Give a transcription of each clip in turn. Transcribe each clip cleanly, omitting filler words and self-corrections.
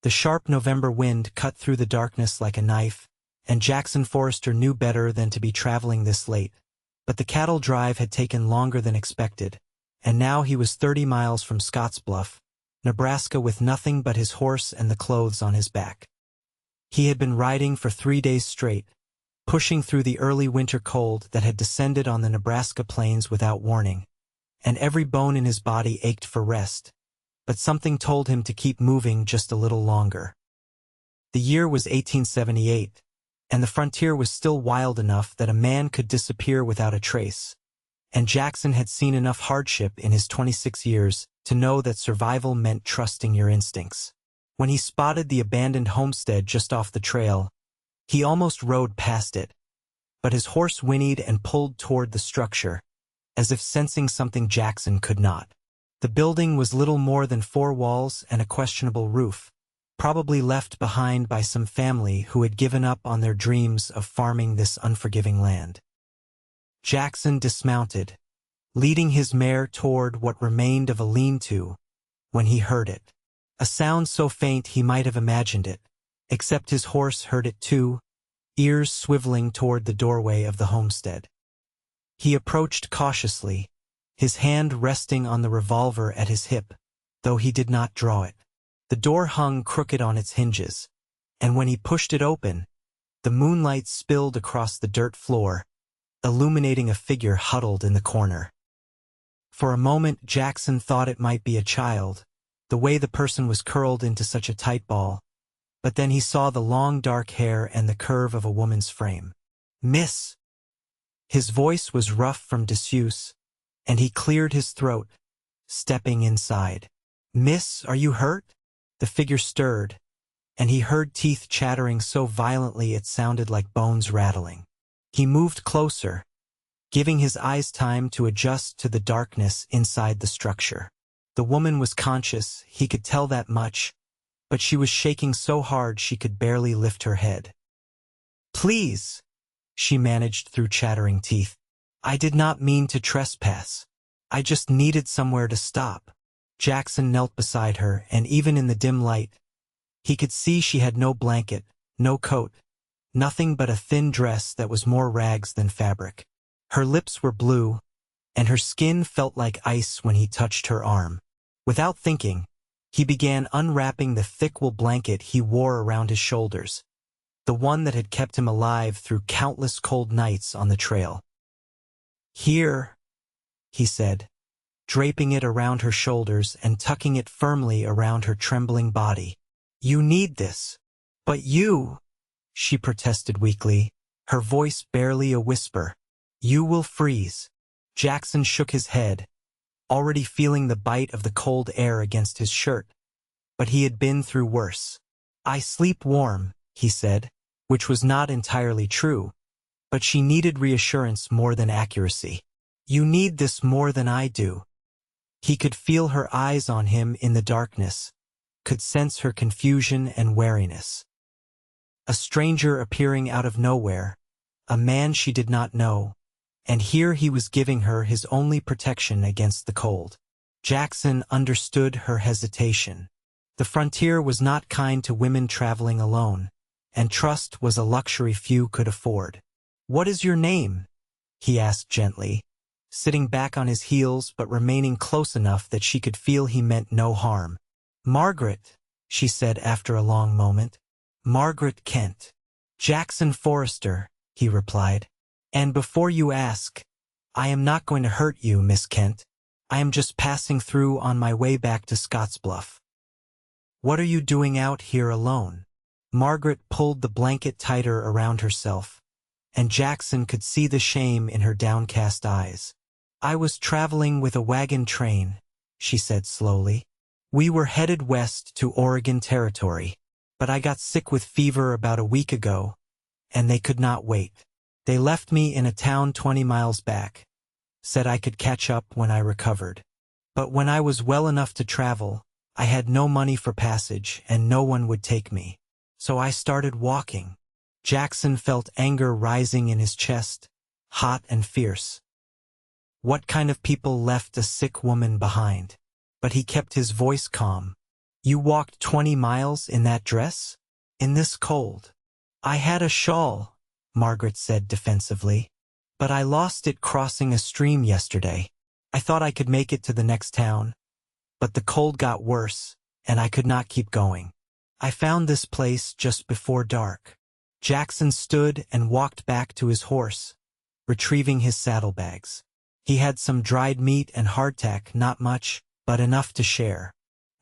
The sharp November wind cut through the darkness like a knife, and Jackson Forrester knew better than to be traveling this late. But the cattle drive had taken longer than expected, and now he was 30 miles from Scottsbluff, Nebraska, with nothing but his horse and the clothes on his back. He had been riding for 3 days straight, pushing through the early winter cold that had descended on the Nebraska plains without warning, and every bone in his body ached for rest, but something told him to keep moving just a little longer. The year was 1878, and the frontier was still wild enough that a man could disappear without a trace, and Jackson had seen enough hardship in his 26 years to know that survival meant trusting your instincts. When he spotted the abandoned homestead just off the trail, he almost rode past it, but his horse whinnied and pulled toward the structure, as if sensing something Jackson could not. The building was little more than 4 walls and a questionable roof, probably left behind by some family who had given up on their dreams of farming this unforgiving land. Jackson dismounted, leading his mare toward what remained of a lean-to, when he heard it. A sound so faint he might have imagined it, except his horse heard it too, ears swiveling toward the doorway of the homestead. He approached cautiously, his hand resting on the revolver at his hip, though he did not draw it. The door hung crooked on its hinges, and when he pushed it open, the moonlight spilled across the dirt floor, illuminating a figure huddled in the corner. For a moment Jackson thought it might be a child, the way the person was curled into such a tight ball, but then he saw the long dark hair and the curve of a woman's frame. "Miss!" His voice was rough from disuse, and he cleared his throat, stepping inside. "Miss, are you hurt?" The figure stirred, and he heard teeth chattering so violently it sounded like bones rattling. He moved closer, giving his eyes time to adjust to the darkness inside the structure. The woman was conscious, he could tell that much, but she was shaking so hard she could barely lift her head. "Please," she managed through chattering teeth. "I did not mean to trespass. I just needed somewhere to stop." Jackson knelt beside her, and even in the dim light, he could see she had no blanket, no coat, nothing but a thin dress that was more rags than fabric. Her lips were blue, and her skin felt like ice when he touched her arm. Without thinking, he began unwrapping the thick wool blanket he wore around his shoulders, the one that had kept him alive through countless cold nights on the trail. "Here," he said, draping it around her shoulders and tucking it firmly around her trembling body. "You need this." "But you," she protested weakly, her voice barely a whisper. "You will freeze." Jackson shook his head, already feeling the bite of the cold air against his shirt, but he had been through worse. "I sleep warm," he said, which was not entirely true, but she needed reassurance more than accuracy. "You need this more than I do." He could feel her eyes on him in the darkness, could sense her confusion and wariness. A stranger appearing out of nowhere, a man she did not know, and here he was giving her his only protection against the cold. Jackson understood her hesitation. The frontier was not kind to women traveling alone, and trust was a luxury few could afford. "What is your name?" he asked gently, sitting back on his heels but remaining close enough that she could feel he meant no harm. "Margaret," she said after a long moment. "Margaret Kent." "Jackson Forrester," he replied. "And before you ask, I am not going to hurt you, Miss Kent. I am just passing through on my way back to Scottsbluff." "What are you doing out here alone?" Margaret pulled the blanket tighter around herself, and Jackson could see the shame in her downcast eyes. "I was traveling with a wagon train," she said slowly. "We were headed west to Oregon Territory, but I got sick with fever about a week ago, and they could not wait. They left me in a town 20 miles back, said I could catch up when I recovered. But when I was well enough to travel, I had no money for passage and no one would take me. So I started walking." Jackson felt anger rising in his chest, hot and fierce. What kind of people left a sick woman behind? But he kept his voice calm. You walked 20 miles in that dress? In this cold? I had a shawl, Margaret said defensively. But I lost it crossing a stream yesterday. I thought I could make it to the next town. But the cold got worse, and I could not keep going. I found this place just before dark. Jackson stood and walked back to his horse, retrieving his saddlebags. He had some dried meat and hardtack, not much, but enough to share.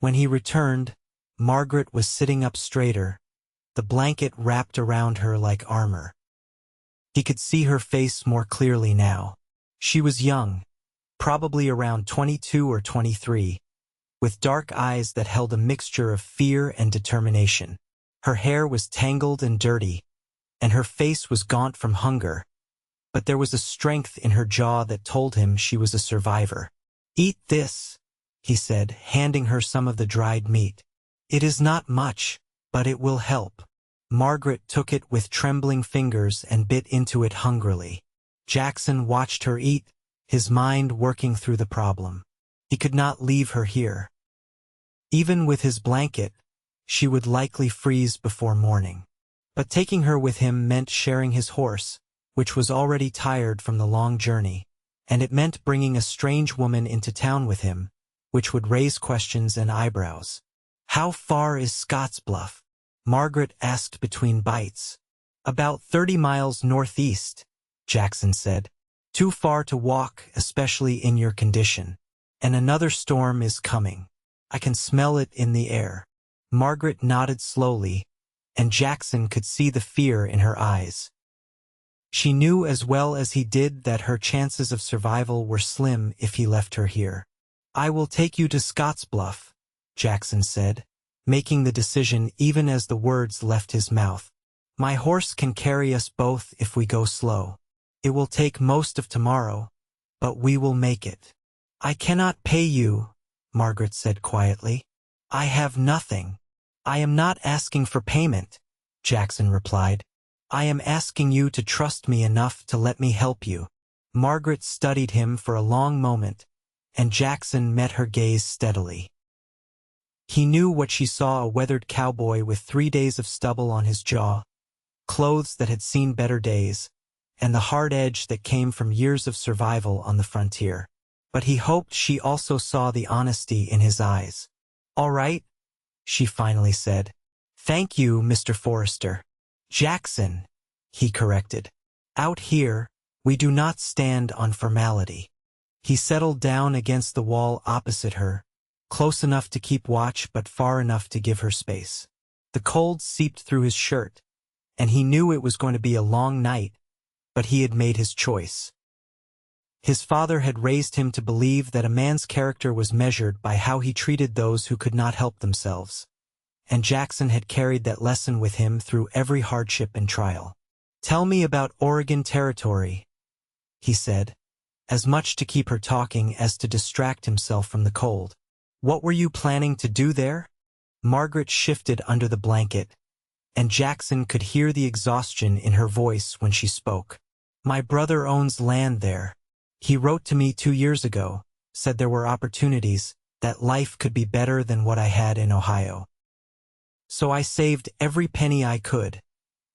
When he returned, Margaret was sitting up straighter, the blanket wrapped around her like armor. He could see her face more clearly now. She was young, probably around 22 or 23, with dark eyes that held a mixture of fear and determination. Her hair was tangled and dirty, and her face was gaunt from hunger, but there was a strength in her jaw that told him she was a survivor. "Eat this," he said, handing her some of the dried meat. "It is not much, but it will help." Margaret took it with trembling fingers and bit into it hungrily. Jackson watched her eat, his mind working through the problem. He could not leave her here. Even with his blanket, she would likely freeze before morning. But taking her with him meant sharing his horse, which was already tired from the long journey, and it meant bringing a strange woman into town with him, which would raise questions and eyebrows. "How far is Scottsbluff?" Margaret asked between bites. "About 30 miles northeast," Jackson said. "Too far to walk, especially in your condition. And another storm is coming. I can smell it in the air." Margaret nodded slowly, and Jackson could see the fear in her eyes. She knew as well as he did that her chances of survival were slim if he left her here. "I will take you to Scottsbluff," Jackson said, making the decision even as the words left his mouth. "My horse can carry us both if we go slow. It will take most of tomorrow, but we will make it." "I cannot pay you," Margaret said quietly. "I have nothing." "I am not asking for payment," Jackson replied. "I am asking you to trust me enough to let me help you." Margaret studied him for a long moment, and Jackson met her gaze steadily. He knew what she saw: a weathered cowboy with 3 days of stubble on his jaw, clothes that had seen better days, and the hard edge that came from years of survival on the frontier. But he hoped she also saw the honesty in his eyes. "All right," she finally said. "Thank you, Mr. Forrester." "Jackson," he corrected. "Out here, we do not stand on formality." He settled down against the wall opposite her, close enough to keep watch but far enough to give her space. The cold seeped through his shirt, and he knew it was going to be a long night, but he had made his choice. His father had raised him to believe that a man's character was measured by how he treated those who could not help themselves, and Jackson had carried that lesson with him through every hardship and trial. "Tell me about Oregon Territory," he said, as much to keep her talking as to distract himself from the cold. "What were you planning to do there?" Margaret shifted under the blanket, and Jackson could hear the exhaustion in her voice when she spoke. "My brother owns land there. He wrote to me 2 years ago, said there were opportunities, that life could be better than what I had in Ohio. So I saved every penny I could,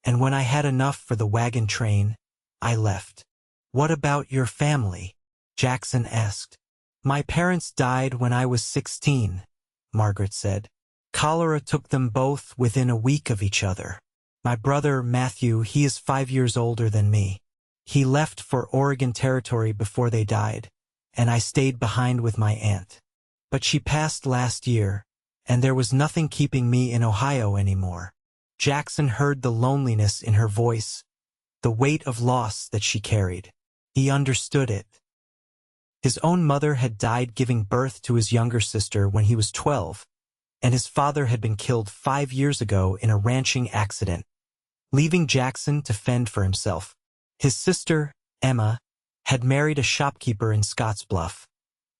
and when I had enough for the wagon train, I left." "What about your family?" Jackson asked. "My parents died when I was 16, Margaret said. "Cholera took them both within a week of each other. My brother, Matthew, he is 5 years older than me. He left for Oregon Territory before they died, and I stayed behind with my aunt. But she passed last year, and there was nothing keeping me in Ohio anymore." Jackson heard the loneliness in her voice, the weight of loss that she carried. He understood it. His own mother had died giving birth to his younger sister when he was 12, and his father had been killed 5 years ago in a ranching accident, leaving Jackson to fend for himself. His sister, Emma, had married a shopkeeper in Scottsbluff,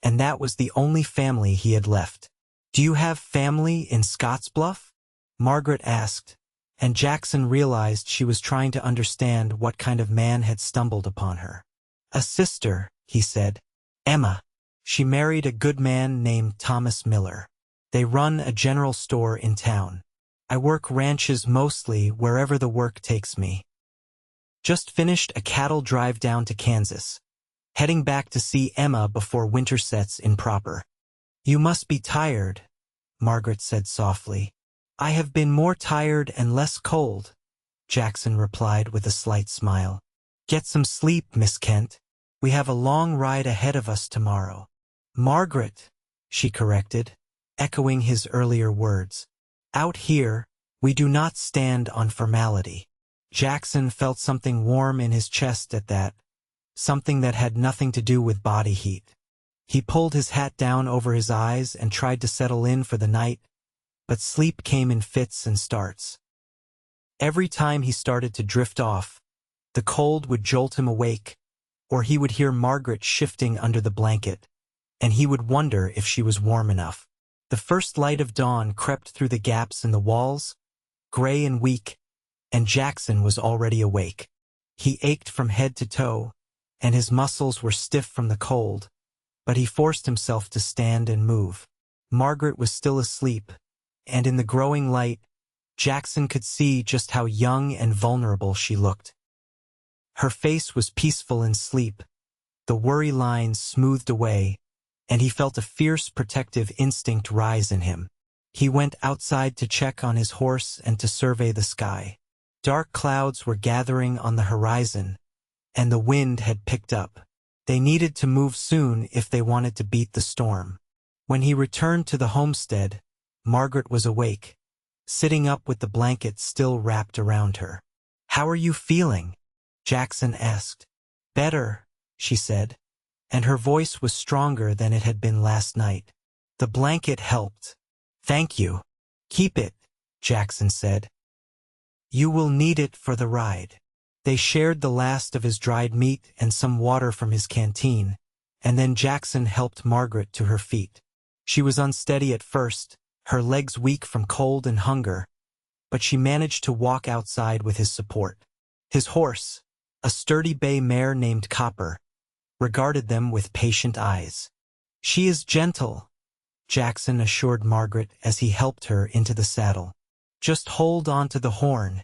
and that was the only family he had left. "Do you have family in Scottsbluff?" Margaret asked, and Jackson realized she was trying to understand what kind of man had stumbled upon her. "A sister," he said. "Emma. She married a good man named Thomas Miller." They run a general store in town. I work ranches mostly wherever the work takes me. Just finished a cattle drive down to Kansas. Heading back to see Emma before winter sets in proper. You must be tired, Margaret said softly. I have been more tired and less cold, Jackson replied with a slight smile. Get some sleep, Miss Kent. We have a long ride ahead of us tomorrow. Margaret, she corrected, echoing his earlier words. Out here, we do not stand on formality. Jackson felt something warm in his chest at that, something that had nothing to do with body heat. He pulled his hat down over his eyes and tried to settle in for the night, but sleep came in fits and starts. Every time he started to drift off, the cold would jolt him awake, or he would hear Margaret shifting under the blanket, and he would wonder if she was warm enough. The first light of dawn crept through the gaps in the walls, gray and weak, and Jackson was already awake. He ached from head to toe, and his muscles were stiff from the cold, but he forced himself to stand and move. Margaret was still asleep, and in the growing light, Jackson could see just how young and vulnerable she looked. Her face was peaceful in sleep, the worry lines smoothed away, and he felt a fierce protective instinct rise in him. He went outside to check on his horse and to survey the sky. Dark clouds were gathering on the horizon, and the wind had picked up. They needed to move soon if they wanted to beat the storm. When he returned to the homestead, Margaret was awake, sitting up with the blanket still wrapped around her. How are you feeling? Jackson asked. Better, she said, and her voice was stronger than it had been last night. The blanket helped. Thank you. Keep it, Jackson said. You will need it for the ride. They shared the last of his dried meat and some water from his canteen, and then Jackson helped Margaret to her feet. She was unsteady at first, her legs weak from cold and hunger, but she managed to walk outside with his support. His horse, a sturdy bay mare named Copper, regarded them with patient eyes. She is gentle, Jackson assured Margaret as he helped her into the saddle. Just hold on to the horn,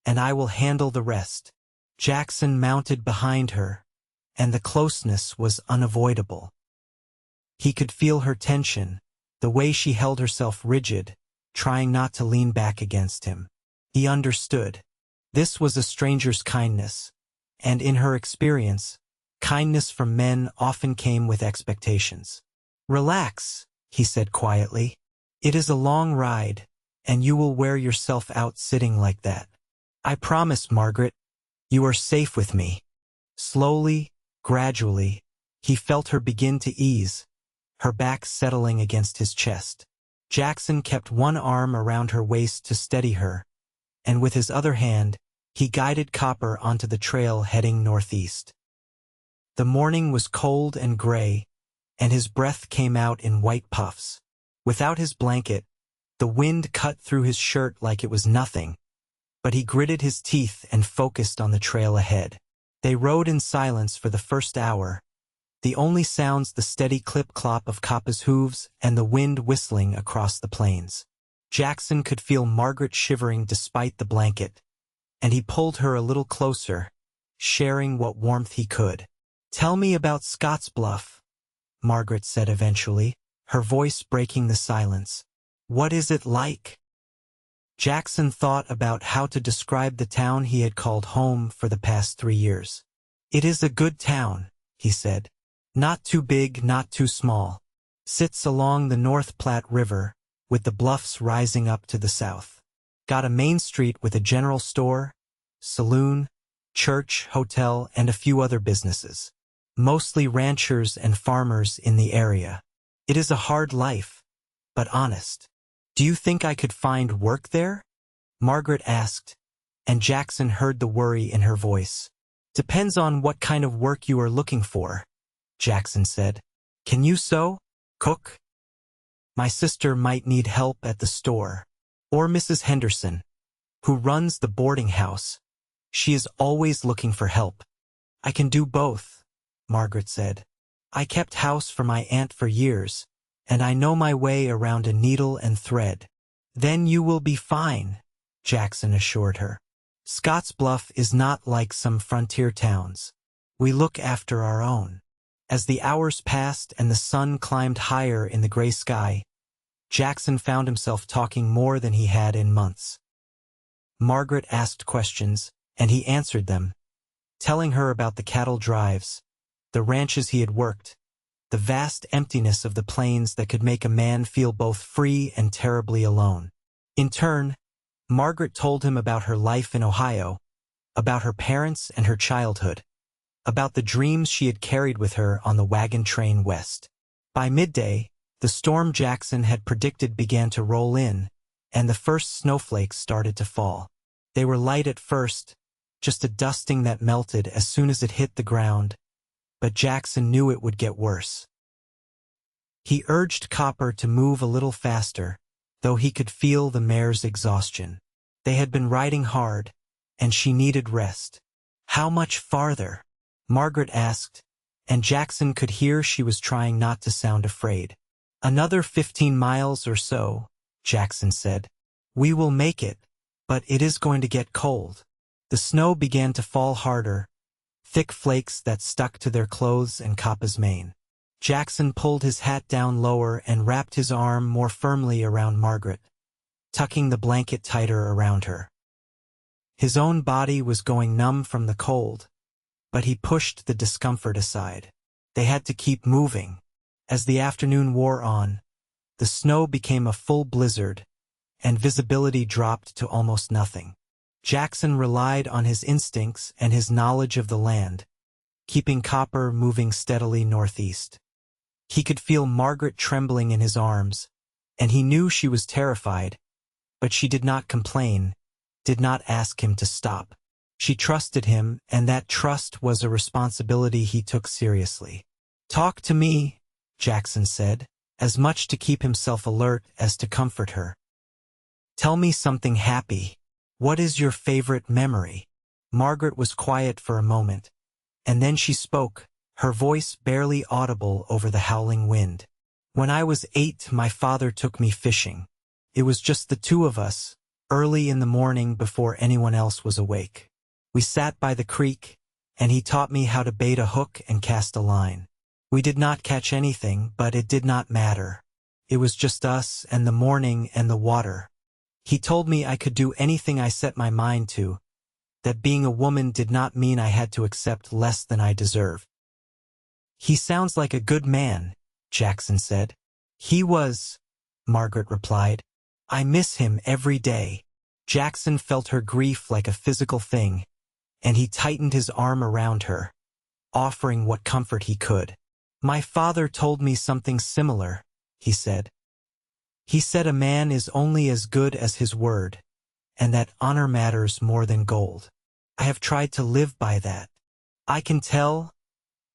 and I will handle the rest. Jackson mounted behind her, and the closeness was unavoidable. He could feel her tension, the way she held herself rigid, trying not to lean back against him. He understood. This was a stranger's kindness, and in her experience, kindness from men often came with expectations. Relax, he said quietly. It is a long ride, and you will wear yourself out sitting like that. I promise, Margaret, you are safe with me. Slowly, gradually, he felt her begin to ease, her back settling against his chest. Jackson kept one arm around her waist to steady her, and with his other hand, he guided Copper onto the trail heading northeast. The morning was cold and gray, and his breath came out in white puffs. Without his blanket, the wind cut through his shirt like it was nothing, but he gritted his teeth and focused on the trail ahead. They rode in silence for the first hour, the only sounds the steady clip-clop of Copper's hooves and the wind whistling across the plains. Jackson could feel Margaret shivering despite the blanket, and he pulled her a little closer, sharing what warmth he could. Tell me about Scottsbluff, Margaret said eventually, her voice breaking the silence. What is it like? Jackson thought about how to describe the town he had called home for the past 3 years. It is a good town, he said. Not too big, not too small. Sits along the North Platte River, with the bluffs rising up to the south. Got a main street with a general store, saloon, church, hotel, and a few other businesses. Mostly ranchers and farmers in the area. It is a hard life, but honest. Do you think I could find work there? Margaret asked, and Jackson heard the worry in her voice. Depends on what kind of work you are looking for, Jackson said. Can you sew? Cook? My sister might need help at the store. Or Mrs. Henderson, who runs the boarding house. She is always looking for help. I can do both, Margaret said. I kept house for my aunt for years, and I know my way around a needle and thread." "Then you will be fine," Jackson assured her. "Scottsbluff is not like some frontier towns. We look after our own." As the hours passed and the sun climbed higher in the gray sky, Jackson found himself talking more than he had in months. Margaret asked questions, and he answered them, telling her about the cattle drives, the ranches he had worked, the vast emptiness of the plains that could make a man feel both free and terribly alone. In turn, Margaret told him about her life in Ohio, about her parents and her childhood, about the dreams she had carried with her on the wagon train west. By midday, the storm Jackson had predicted began to roll in, and the first snowflakes started to fall. They were light at first, just a dusting that melted as soon as it hit the ground, but Jackson knew it would get worse. He urged Copper to move a little faster, though he could feel the mare's exhaustion. They had been riding hard, and she needed rest. "How much farther?" Margaret asked, and Jackson could hear she was trying not to sound afraid. "Another 15 miles or so," Jackson said. "We will make it, but it is going to get cold." The snow began to fall harder, thick flakes that stuck to their clothes and Coppa's mane. Jackson pulled his hat down lower and wrapped his arm more firmly around Margaret, tucking the blanket tighter around her. His own body was going numb from the cold, but he pushed the discomfort aside. They had to keep moving. As the afternoon wore on, the snow became a full blizzard, and visibility dropped to almost nothing. Jackson relied on his instincts and his knowledge of the land, keeping Copper moving steadily northeast. He could feel Margaret trembling in his arms, and he knew she was terrified, but she did not complain, did not ask him to stop. She trusted him, and that trust was a responsibility he took seriously. "Talk to me," Jackson said, as much to keep himself alert as to comfort her. "Tell me something happy. What is your favorite memory?" Margaret was quiet for a moment, and then she spoke, her voice barely audible over the howling wind. "When I was 8, my father took me fishing. It was just the two of us, early in the morning before anyone else was awake. We sat by the creek, and he taught me how to bait a hook and cast a line. We did not catch anything, but it did not matter. It was just us and the morning and the water. He told me I could do anything I set my mind to, that being a woman did not mean I had to accept less than I deserved." "He sounds like a good man," Jackson said. "He was," Margaret replied. "I miss him every day." Jackson felt her grief like a physical thing, and he tightened his arm around her, offering what comfort he could. "My father told me something similar," he said. "He said a man is only as good as his word, and that honor matters more than gold. I have tried to live by that." "I can tell,"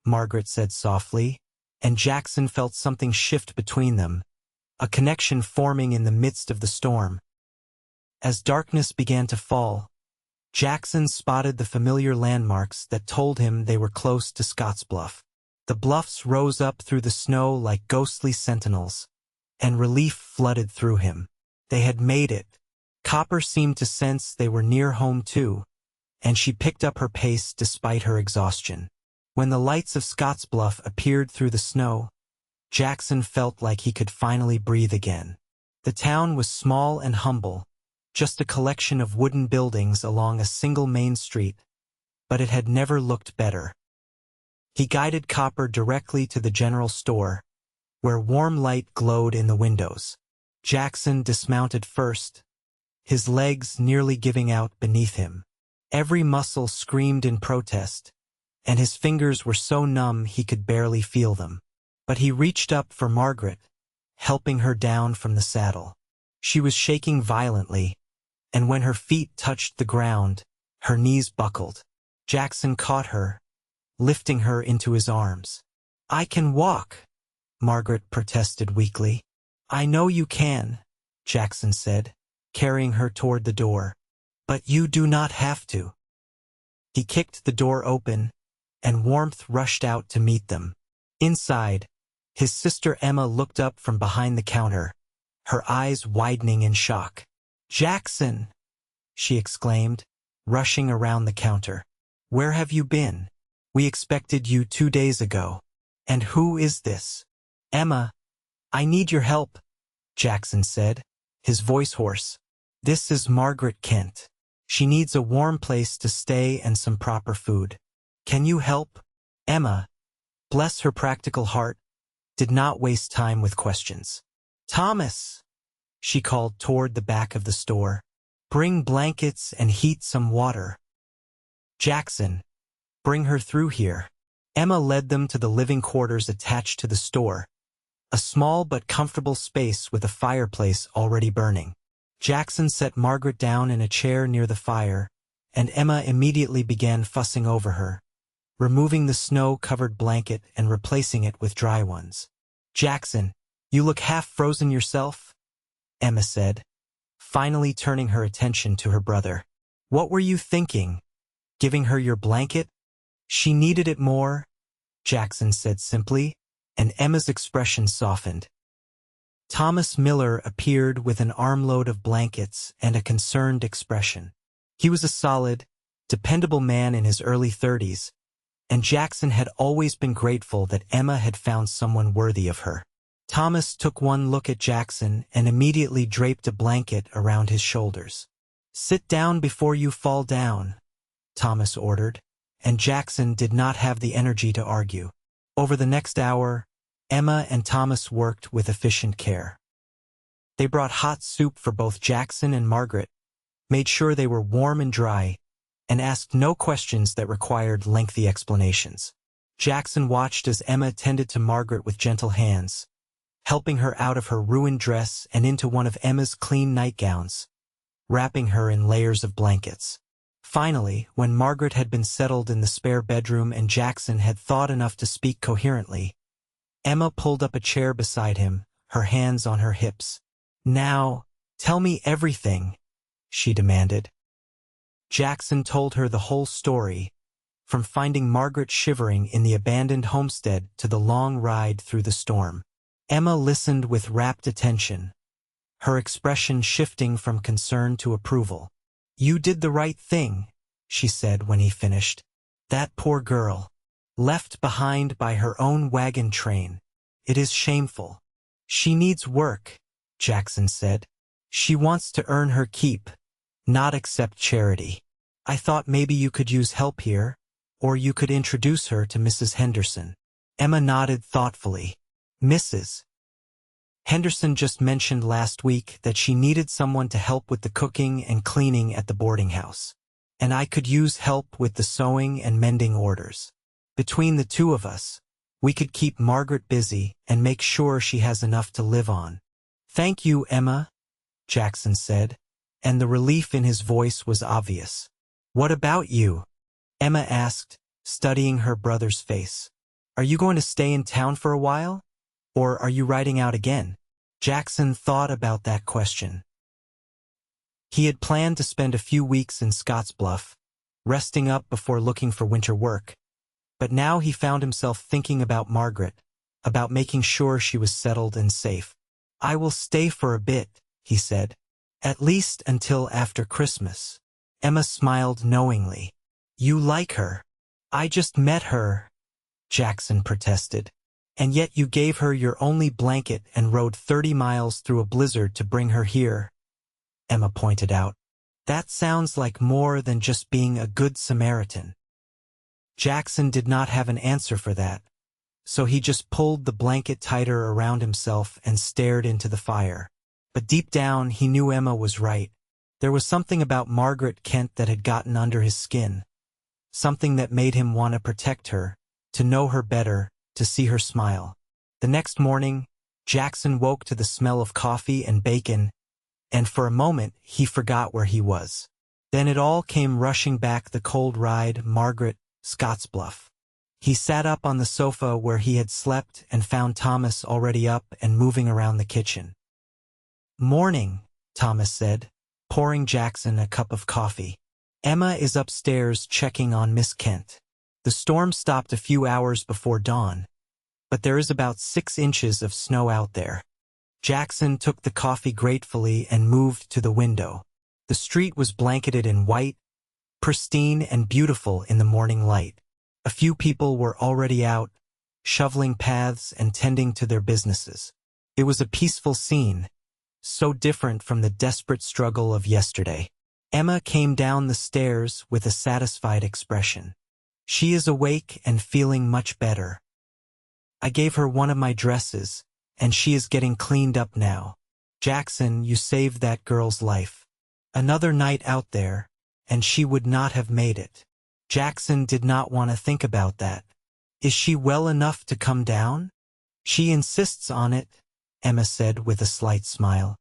Margaret said softly, and Jackson felt something shift between them, a connection forming in the midst of the storm. As darkness began to fall, Jackson spotted the familiar landmarks that told him they were close to Scottsbluff. The bluffs rose up through the snow like ghostly sentinels, and relief flooded through him. They had made it. Copper seemed to sense they were near home too, and she picked up her pace despite her exhaustion. When the lights of Scottsbluff appeared through the snow, Jackson felt like he could finally breathe again. The town was small and humble, just a collection of wooden buildings along a single main street, but it had never looked better. He guided Copper directly to the general store, where warm light glowed in the windows. Jackson dismounted first, his legs nearly giving out beneath him. Every muscle screamed in protest, and his fingers were so numb he could barely feel them. But he reached up for Margaret, helping her down from the saddle. She was shaking violently, and when her feet touched the ground, her knees buckled. Jackson caught her, lifting her into his arms. "I can walk," Margaret protested weakly. "I know you can," Jackson said, carrying her toward the door. "But you do not have to." He kicked the door open, and warmth rushed out to meet them. Inside, His sister Emma looked up from behind the counter, her eyes widening in shock. "Jackson!" she exclaimed, rushing around the counter. "Where have you been? We expected you 2 days ago. And who is this?" "Emma, I need your help," Jackson said, his voice hoarse. "This is Margaret Kent. She needs a warm place to stay and some proper food. Can you help?" Emma, bless her practical heart, did not waste time with questions. "Thomas," she called toward the back of the store, "bring blankets and heat some water." "Jackson, bring her through here." Emma led them to the living quarters attached to the store, a small but comfortable space with a fireplace already burning. Jackson set Margaret down in a chair near the fire, and Emma immediately began fussing over her, removing the snow-covered blanket and replacing it with dry ones. "Jackson, you look half frozen yourself," Emma said, finally turning her attention to her brother. "What were you thinking? Giving her your blanket?" "She needed it more," Jackson said simply, and Emma's expression softened. Thomas Miller appeared with an armload of blankets and a concerned expression. He was a solid, dependable man in his early 30s, and Jackson had always been grateful that Emma had found someone worthy of her. Thomas took one look at Jackson and immediately draped a blanket around his shoulders. "Sit down before you fall down," Thomas ordered, and Jackson did not have the energy to argue. Over the next hour, Emma and Thomas worked with efficient care. They brought hot soup for both Jackson and Margaret, made sure they were warm and dry, and asked no questions that required lengthy explanations. Jackson watched as Emma tended to Margaret with gentle hands, helping her out of her ruined dress and into one of Emma's clean nightgowns, wrapping her in layers of blankets. Finally, when Margaret had been settled in the spare bedroom and Jackson had thought enough to speak coherently, Emma pulled up a chair beside him, her hands on her hips. "Now, tell me everything," she demanded. Jackson told her the whole story, from finding Margaret shivering in the abandoned homestead to the long ride through the storm. Emma listened with rapt attention, her expression shifting from concern to approval. "You did the right thing," she said when he finished. "That poor girl, left behind by her own wagon train. It is shameful." "She needs work," Jackson said. "She wants to earn her keep, not accept charity. I thought maybe you could use help here, or you could introduce her to Mrs. Henderson." Emma nodded thoughtfully. "Mrs. Henderson just mentioned last week that she needed someone to help with the cooking and cleaning at the boarding house, and I could use help with the sewing and mending orders. Between the two of us, we could keep Margaret busy and make sure she has enough to live on." "Thank you, Emma," Jackson said, and the relief in his voice was obvious. "What about you?" Emma asked, studying her brother's face. "Are you going to stay in town for a while? Or are you riding out again?" Jackson thought about that question. He had planned to spend a few weeks in Scottsbluff, resting up before looking for winter work, but now he found himself thinking about Margaret, about making sure she was settled and safe. "I will stay for a bit," he said. "At least until after Christmas." Emma smiled knowingly. "You like her." "I just met her," Jackson protested. "And yet you gave her your only blanket and rode 30 miles through a blizzard to bring her here," Emma pointed out. "That sounds like more than just being a good Samaritan." Jackson did not have an answer for that, so he just pulled the blanket tighter around himself and stared into the fire. But deep down, he knew Emma was right. There was something about Margaret Kent that had gotten under his skin, something that made him want to protect her, to know her better, to see her smile. The next morning, Jackson woke to the smell of coffee and bacon, and for a moment he forgot where he was. Then it all came rushing back, the cold ride, Margaret, Scottsbluff. He sat up on the sofa where he had slept and found Thomas already up and moving around the kitchen. "Morning," Thomas said, pouring Jackson a cup of coffee. "Emma is upstairs checking on Miss Kent. The storm stopped a few hours before dawn, but there is about 6 inches of snow out there. Jackson took the coffee gratefully and moved to the window. The street was blanketed in white, pristine and beautiful in the morning light. A few people were already out, shoveling paths and tending to their businesses. It was a peaceful scene, so different from the desperate struggle of yesterday. Emma came down the stairs with a satisfied expression. She is awake and feeling much better. I gave her one of my dresses, and she is getting cleaned up now. Jackson, you saved that girl's life. Another night out there, and she would not have made it. Jackson did not want to think about that. Is she well enough to come down? She insists on it, Emma said with a slight smile.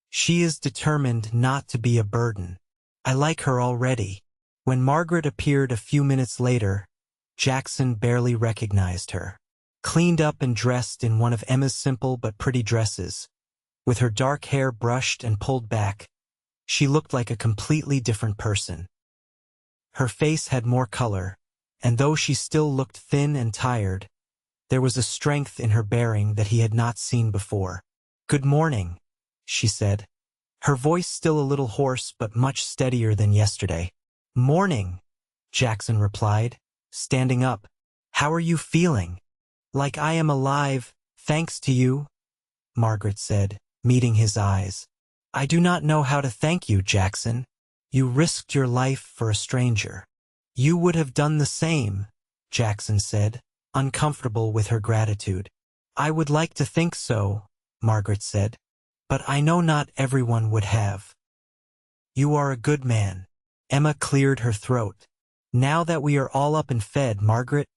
She is determined not to be a burden. I like her already. When Margaret appeared a few minutes later, Jackson barely recognized her. Cleaned up and dressed in one of Emma's simple but pretty dresses, with her dark hair brushed and pulled back, she looked like a completely different person. Her face had more color, and though she still looked thin and tired, there was a strength in her bearing that he had not seen before. "Good morning," she said, her voice still a little hoarse but much steadier than yesterday. "Morning," Jackson replied, standing up. "How are you feeling?" "Like I am alive, thanks to you," Margaret said, meeting his eyes. "I do not know how to thank you, Jackson. You risked your life for a stranger." "You would have done the same," Jackson said, uncomfortable with her gratitude. "I would like to think so," Margaret said, "but I know not everyone would have." "You are a good man." Emma cleared her throat. "Now that we are all up and fed, Margaret,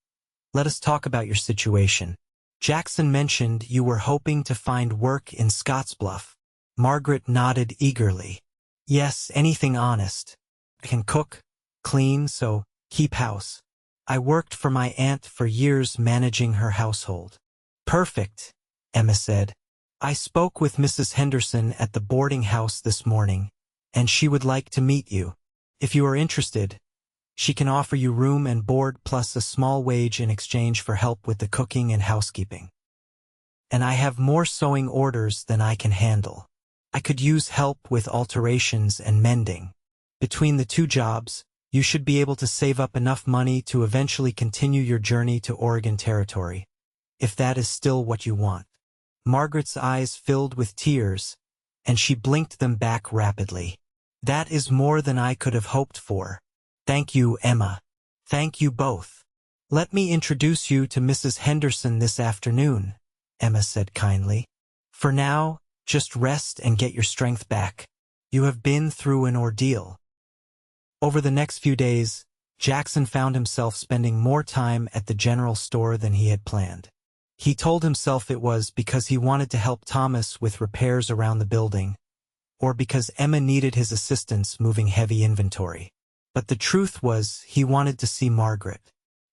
let us talk about your situation. Jackson mentioned you were hoping to find work in Scottsbluff." Margaret nodded eagerly. "Yes, anything honest. I can cook, clean, so keep house. I worked for my aunt for years managing her household." "Perfect," Emma said. "I spoke with Mrs. Henderson at the boarding house this morning, and she would like to meet you. If you are interested, she can offer you room and board plus a small wage in exchange for help with the cooking and housekeeping. And I have more sewing orders than I can handle. I could use help with alterations and mending. Between the two jobs, you should be able to save up enough money to eventually continue your journey to Oregon Territory, if that is still what you want." Margaret's eyes filled with tears, and she blinked them back rapidly. "That is more than I could have hoped for. Thank you, Emma. Thank you both. Let me introduce you to Mrs. Henderson this afternoon," Emma said kindly. "For now, just rest and get your strength back. You have been through an ordeal." Over the next few days, Jackson found himself spending more time at the general store than he had planned. He told himself it was because he wanted to help Thomas with repairs around the building, or because Emma needed his assistance moving heavy inventory. But the truth was he wanted to see Margaret.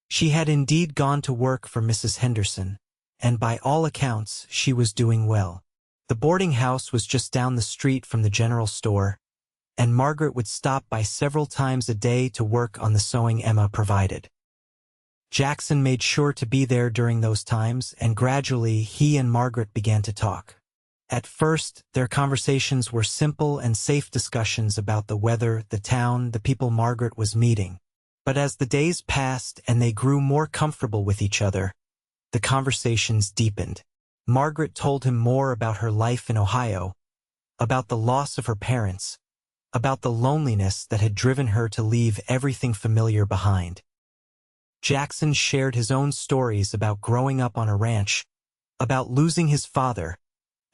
She had indeed gone to work for Mrs. Henderson, and by all accounts she was doing well. The boarding house was just down the street from the general store, and Margaret would stop by several times a day to work on the sewing Emma provided. Jackson made sure to be there during those times, and gradually he and Margaret began to talk. At first, their conversations were simple and safe discussions about the weather, the town, the people Margaret was meeting. But as the days passed and they grew more comfortable with each other, the conversations deepened. Margaret told him more about her life in Ohio, about the loss of her parents, about the loneliness that had driven her to leave everything familiar behind. Jackson shared his own stories about growing up on a ranch, about losing his father,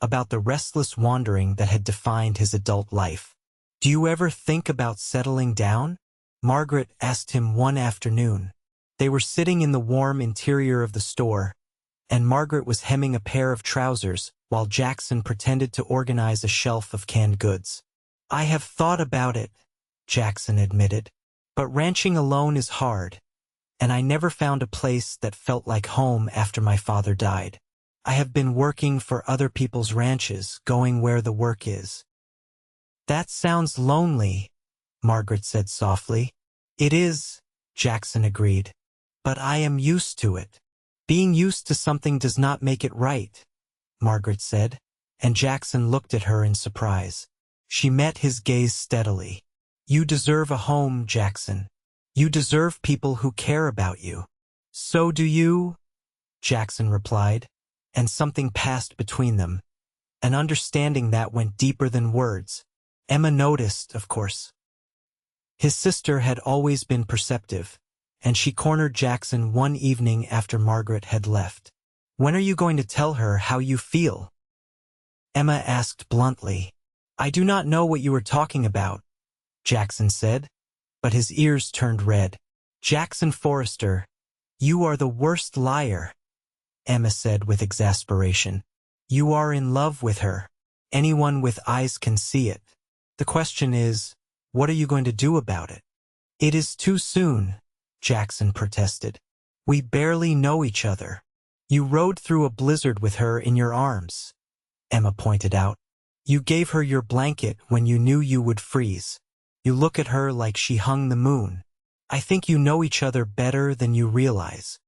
about the restless wandering that had defined his adult life. "Do you ever think about settling down?" Margaret asked him one afternoon. They were sitting in the warm interior of the store, and Margaret was hemming a pair of trousers while Jackson pretended to organize a shelf of canned goods. "I have thought about it," Jackson admitted, "but ranching alone is hard, and I never found a place that felt like home after my father died. I have been working for other people's ranches, going where the work is." "That sounds lonely," Margaret said softly. "It is," Jackson agreed, "but I am used to it. Being used to something does not make it right, Margaret said, and Jackson looked at her in surprise. She met his gaze steadily. You deserve a home, Jackson. You deserve people who care about you. So do you, Jackson replied, and something passed between them, an understanding that went deeper than words. Emma noticed, of course. His sister had always been perceptive, and she cornered Jackson one evening after Margaret had left. When are you going to tell her how you feel? Emma asked bluntly. I do not know what you are talking about, Jackson said, but his ears turned red. Jackson Forrester, you are the worst liar, Emma said with exasperation. You are in love with her. Anyone with eyes can see it. The question is, what are you going to do about it? It is too soon, Jackson protested. We barely know each other. You rode through a blizzard with her in your arms, Emma pointed out. You gave her your blanket when you knew you would freeze. You look at her like she hung the moon. I think you know each other better than you realize.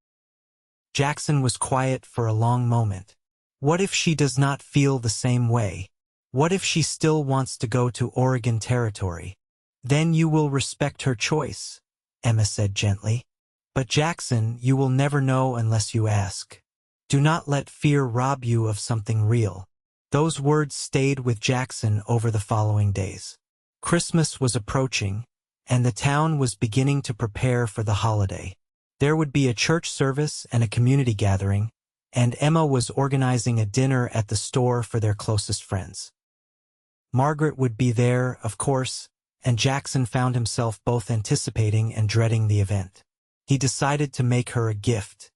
Jackson was quiet for a long moment. What if she does not feel the same way? What if she still wants to go to Oregon Territory? Then you will respect her choice, Emma said gently. But Jackson, you will never know unless you ask. Do not let fear rob you of something real. Those words stayed with Jackson over the following days. Christmas was approaching, and the town was beginning to prepare for the holiday. There would be a church service and a community gathering, and Emma was organizing a dinner at the store for their closest friends. Margaret would be there, of course, and Jackson found himself both anticipating and dreading the event. He decided to make her a gift.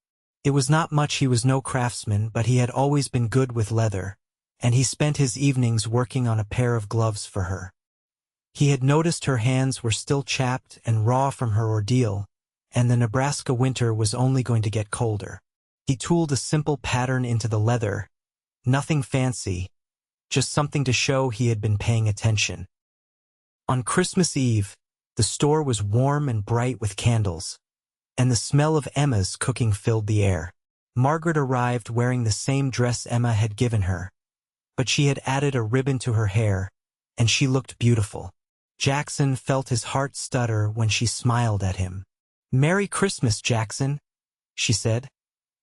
It was not much, he was no craftsman, but he had always been good with leather, and he spent his evenings working on a pair of gloves for her. He had noticed her hands were still chapped and raw from her ordeal, and the Nebraska winter was only going to get colder. He tooled a simple pattern into the leather, nothing fancy, just something to show he had been paying attention. On Christmas Eve, the store was warm and bright with candles, and the smell of Emma's cooking filled the air. Margaret arrived wearing the same dress Emma had given her, but she had added a ribbon to her hair, and she looked beautiful. Jackson felt his heart stutter when she smiled at him. "Merry Christmas, Jackson," she said,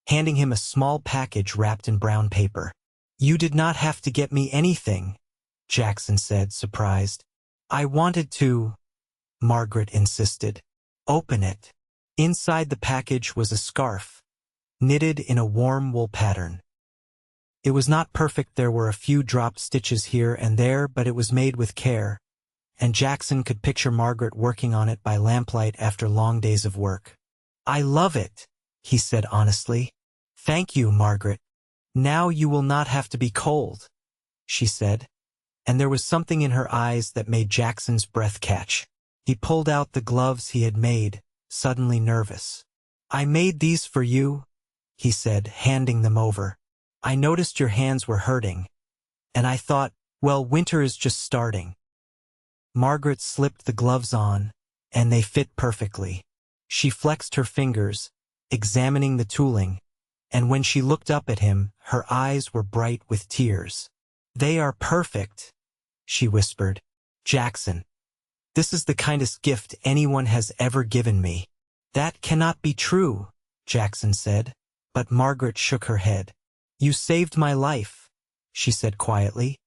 handing him a small package wrapped in brown paper. "You did not have to get me anything," Jackson said, surprised. "I wanted to," Margaret insisted. "Open it." Inside the package was a scarf, knitted in a warm wool pattern. It was not perfect, there were a few dropped stitches here and there, but it was made with care, and Jackson could picture Margaret working on it by lamplight after long days of work. "I love it," he said honestly. "Thank you, Margaret. Now you will not have to be cold," she said, and there was something in her eyes that made Jackson's breath catch. He pulled out the gloves he had made, suddenly nervous. "I made these for you," he said, handing them over. "I noticed your hands were hurting, and I thought, well, winter is just starting." Margaret slipped the gloves on, and they fit perfectly. She flexed her fingers, examining the tooling, and when she looked up at him, her eyes were bright with tears. "They are perfect," she whispered. "Jackson, this is the kindest gift anyone has ever given me." "That cannot be true," Jackson said, but Margaret shook her head. "You saved my life," she said quietly,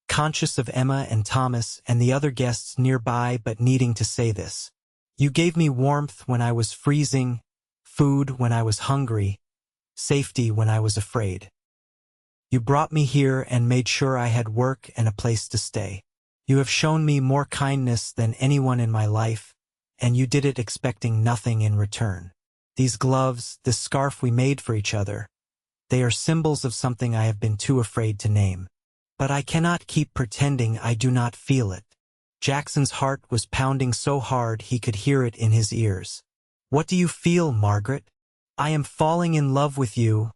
conscious of Emma and Thomas and the other guests nearby but needing to say this. "You gave me warmth when I was freezing, food when I was hungry, safety when I was afraid. You brought me here and made sure I had work and a place to stay. You have shown me more kindness than anyone in my life, and you did it expecting nothing in return. These gloves, this scarf we made for each other, they are symbols of something I have been too afraid to name. But I cannot keep pretending I do not feel it." Jackson's heart was pounding so hard he could hear it in his ears. "What do you feel, Margaret?" "I am falling in love with you,"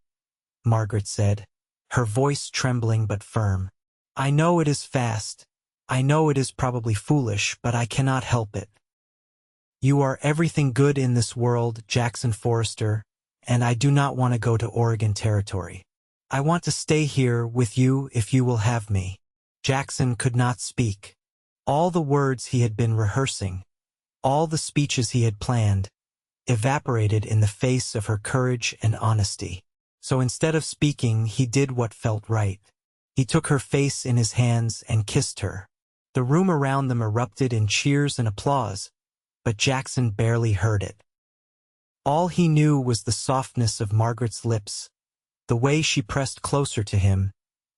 Margaret said, her voice trembling but firm. "I know it is fast. I know it is probably foolish, but I cannot help it. You are everything good in this world, Jackson Forrester, and I do not want to go to Oregon Territory. I want to stay here with you if you will have me." Jackson could not speak. All the words he had been rehearsing, all the speeches he had planned, evaporated in the face of her courage and honesty. So instead of speaking, he did what felt right. He took her face in his hands and kissed her. The room around them erupted in cheers and applause, but Jackson barely heard it. All he knew was the softness of Margaret's lips, the way she pressed closer to him,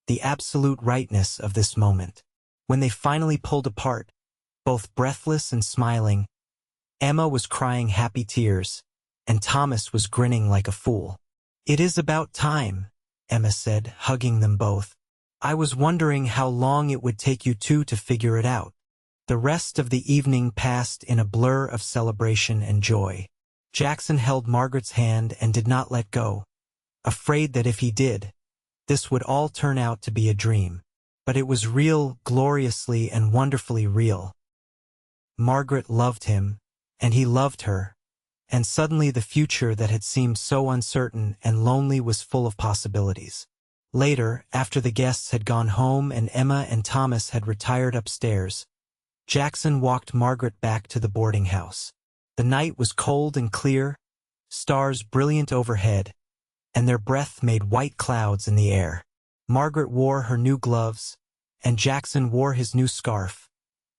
the absolute rightness of this moment. When they finally pulled apart, both breathless and smiling, Emma was crying happy tears, and Thomas was grinning like a fool. "It is about time," Emma said, hugging them both. "I was wondering how long it would take you two to figure it out." The rest of the evening passed in a blur of celebration and joy. Jackson held Margaret's hand and did not let go, afraid that if he did, this would all turn out to be a dream. But it was real, gloriously and wonderfully real. Margaret loved him, and he loved her, and suddenly the future that had seemed so uncertain and lonely was full of possibilities. Later, after the guests had gone home and Emma and Thomas had retired upstairs, Jackson walked Margaret back to the boarding house. The night was cold and clear, stars brilliant overhead, and their breath made white clouds in the air. Margaret wore her new gloves, and Jackson wore his new scarf,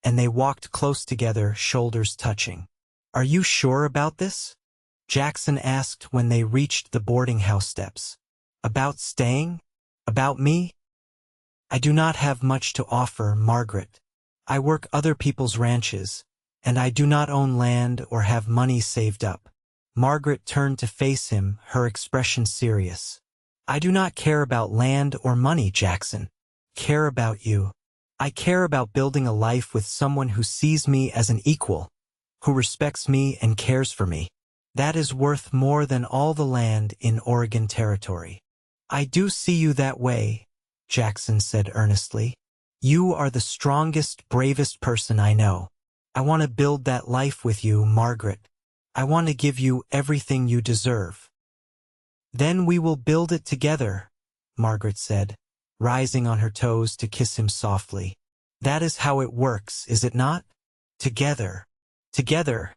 and they walked close together, shoulders touching. "Are you sure about this?" Jackson asked when they reached the boarding house steps. "About staying? About me?" "I do not have much to offer, Margaret. I work other people's ranches, and I do not own land or have money saved up." Margaret turned to face him, her expression serious. "I do not care about land or money, Jackson. Care about you. I care about building a life with someone who sees me as an equal, who respects me and cares for me. That is worth more than all the land in Oregon Territory." "I do see you that way," Jackson said earnestly. "You are the strongest, bravest person I know. I want to build that life with you, Margaret. I want to give you everything you deserve." "Then we will build it together," Margaret said, rising on her toes to kiss him softly. "That is how it works, is it not? Together." "Together,"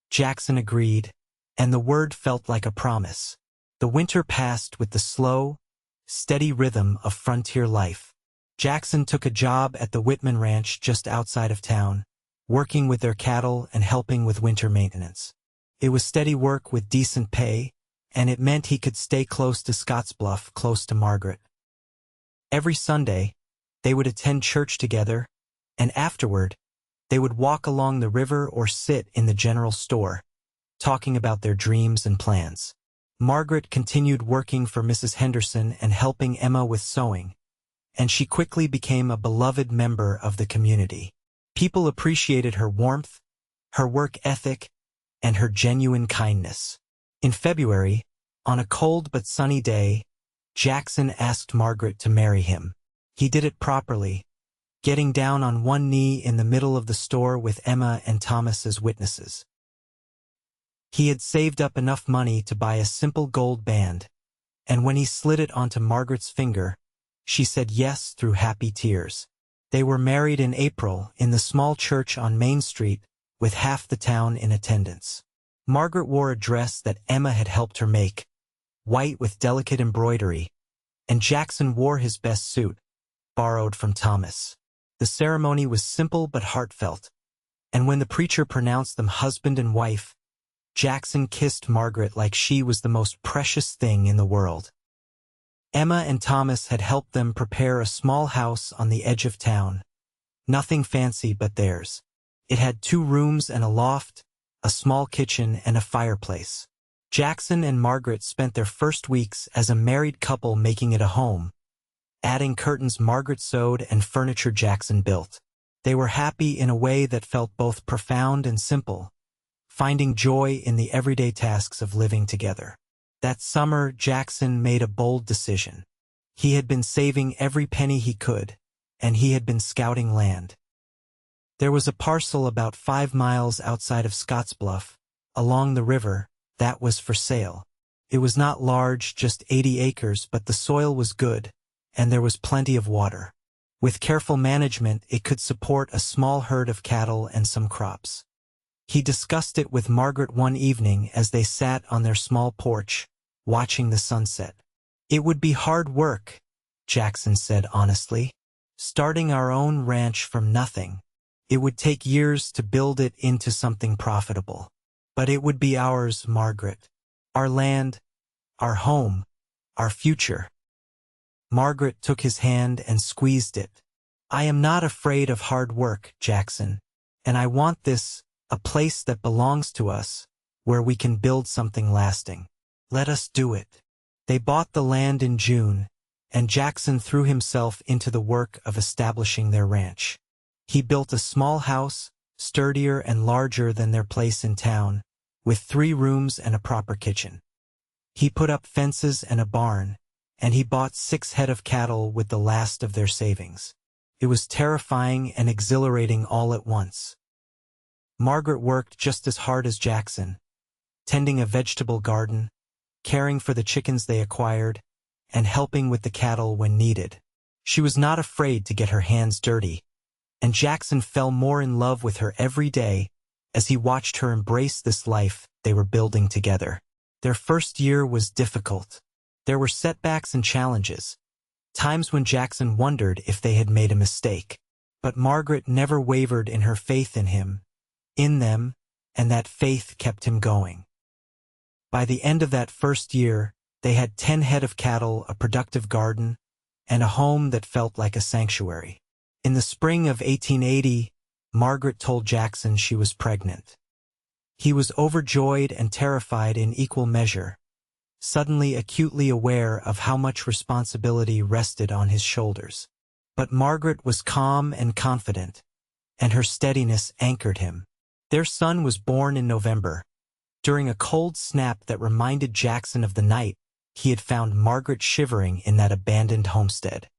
Jackson agreed, and the word felt like a promise. The winter passed with the slow, steady rhythm of frontier life. Jackson took a job at the Whitman Ranch just outside of town, working with their cattle and helping with winter maintenance. It was steady work with decent pay, and it meant he could stay close to Scottsbluff, close to Margaret. Every Sunday, they would attend church together, and afterward, they would walk along the river or sit in the general store, talking about their dreams and plans. Margaret continued working for Mrs. Henderson and helping Emma with sewing, and she quickly became a beloved member of the community. People appreciated her warmth, her work ethic, and her genuine kindness. In February, on a cold but sunny day, Jackson asked Margaret to marry him. He did it properly, getting down on one knee in the middle of the store with Emma and Thomas as witnesses. He had saved up enough money to buy a simple gold band, and when he slid it onto Margaret's finger, she said yes through happy tears. They were married in April in the small church on Main Street, with half the town in attendance. Margaret wore a dress that Emma had helped her make, white with delicate embroidery, and Jackson wore his best suit, borrowed from Thomas. The ceremony was simple but heartfelt, and when the preacher pronounced them husband and wife, Jackson kissed Margaret like she was the most precious thing in the world. Emma and Thomas had helped them prepare a small house on the edge of town. Nothing fancy but theirs. It had 2 rooms and a loft, a small kitchen, and a fireplace. Jackson and Margaret spent their first weeks as a married couple making it a home, adding curtains Margaret sewed and furniture Jackson built. They were happy in a way that felt both profound and simple, finding joy in the everyday tasks of living together. That summer, Jackson made a bold decision. He had been saving every penny he could, and he had been scouting land. There was a parcel about 5 miles outside of Scottsbluff, along the river, that was for sale. It was not large, just 80 acres, but the soil was good, and there was plenty of water. With careful management, it could support a small herd of cattle and some crops. He discussed it with Margaret one evening as they sat on their small porch, watching the sunset. "It would be hard work," Jackson said honestly. "Starting our own ranch from nothing. It would take years to build it into something profitable. But it would be ours, Margaret. Our land, our home, our future." Margaret took his hand and squeezed it. "I am not afraid of hard work, Jackson, and I want this, a place that belongs to us, where we can build something lasting. Let us do it." They bought the land in June, and Jackson threw himself into the work of establishing their ranch. He built a small house, sturdier and larger than their place in town, with 3 rooms and a proper kitchen. He put up fences and a barn, and he bought 6 head of cattle with the last of their savings. It was terrifying and exhilarating all at once. Margaret worked just as hard as Jackson, tending a vegetable garden, caring for the chickens they acquired, and helping with the cattle when needed. She was not afraid to get her hands dirty, and Jackson fell more in love with her every day as he watched her embrace this life they were building together. Their first year was difficult. There were setbacks and challenges, times when Jackson wondered if they had made a mistake. But Margaret never wavered in her faith in him, in them, and that faith kept him going. By the end of that first year, they had 10 head of cattle, a productive garden, and a home that felt like a sanctuary. In the spring of 1880, Margaret told Jackson she was pregnant. He was overjoyed and terrified in equal measure, suddenly acutely aware of how much responsibility rested on his shoulders. But Margaret was calm and confident, and her steadiness anchored him. Their son was born in November, during a cold snap that reminded Jackson of the night he had found Margaret shivering in that abandoned homestead.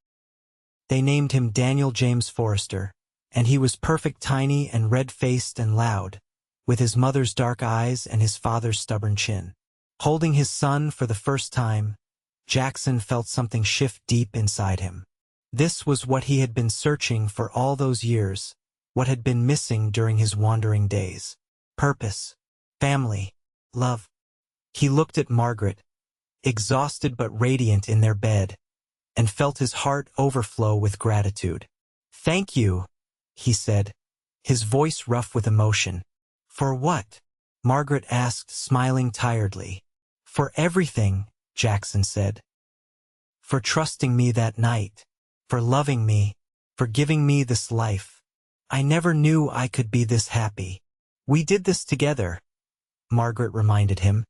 They named him Daniel James Forrester, and he was perfect, tiny and red-faced and loud, with his mother's dark eyes and his father's stubborn chin. Holding his son for the first time, Jackson felt something shift deep inside him. This was what he had been searching for all those years, what had been missing during his wandering days. Purpose, family, love. He looked at Margaret, exhausted but radiant in their bed, and felt his heart overflow with gratitude. "Thank you," he said, his voice rough with emotion. "For what?" Margaret asked, smiling tiredly. "For everything," Jackson said. "For trusting me that night, for loving me, for giving me this life. I never knew I could be this happy. We did this together," Margaret reminded him,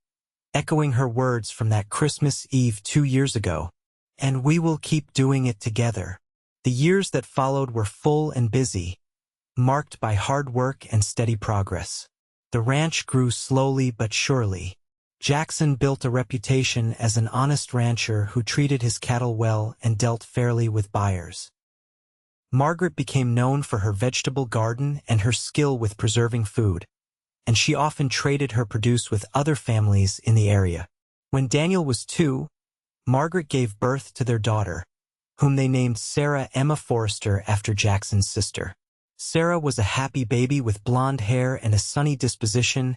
echoing her words from that Christmas Eve 2 years ago. "And we will keep doing it together." The years that followed were full and busy, marked by hard work and steady progress. The ranch grew slowly but surely. Jackson built a reputation as an honest rancher who treated his cattle well and dealt fairly with buyers. Margaret became known for her vegetable garden and her skill with preserving food, and she often traded her produce with other families in the area. When Daniel was 2, Margaret gave birth to their daughter, whom they named Sarah Emma Forrester after Jackson's sister. Sarah was a happy baby with blonde hair and a sunny disposition,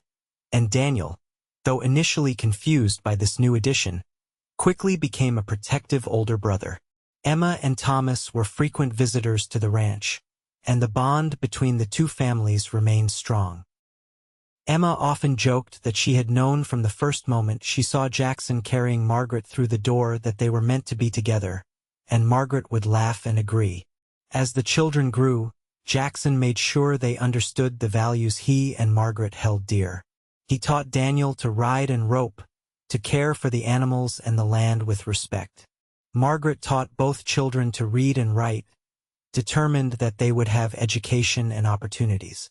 and Daniel, though initially confused by this new addition, quickly became a protective older brother. Emma and Thomas were frequent visitors to the ranch, and the bond between the two families remained strong. Emma often joked that she had known from the first moment she saw Jackson carrying Margaret through the door that they were meant to be together, and Margaret would laugh and agree. As the children grew, Jackson made sure they understood the values he and Margaret held dear. He taught Daniel to ride and rope, to care for the animals and the land with respect. Margaret taught both children to read and write, determined that they would have education and opportunities.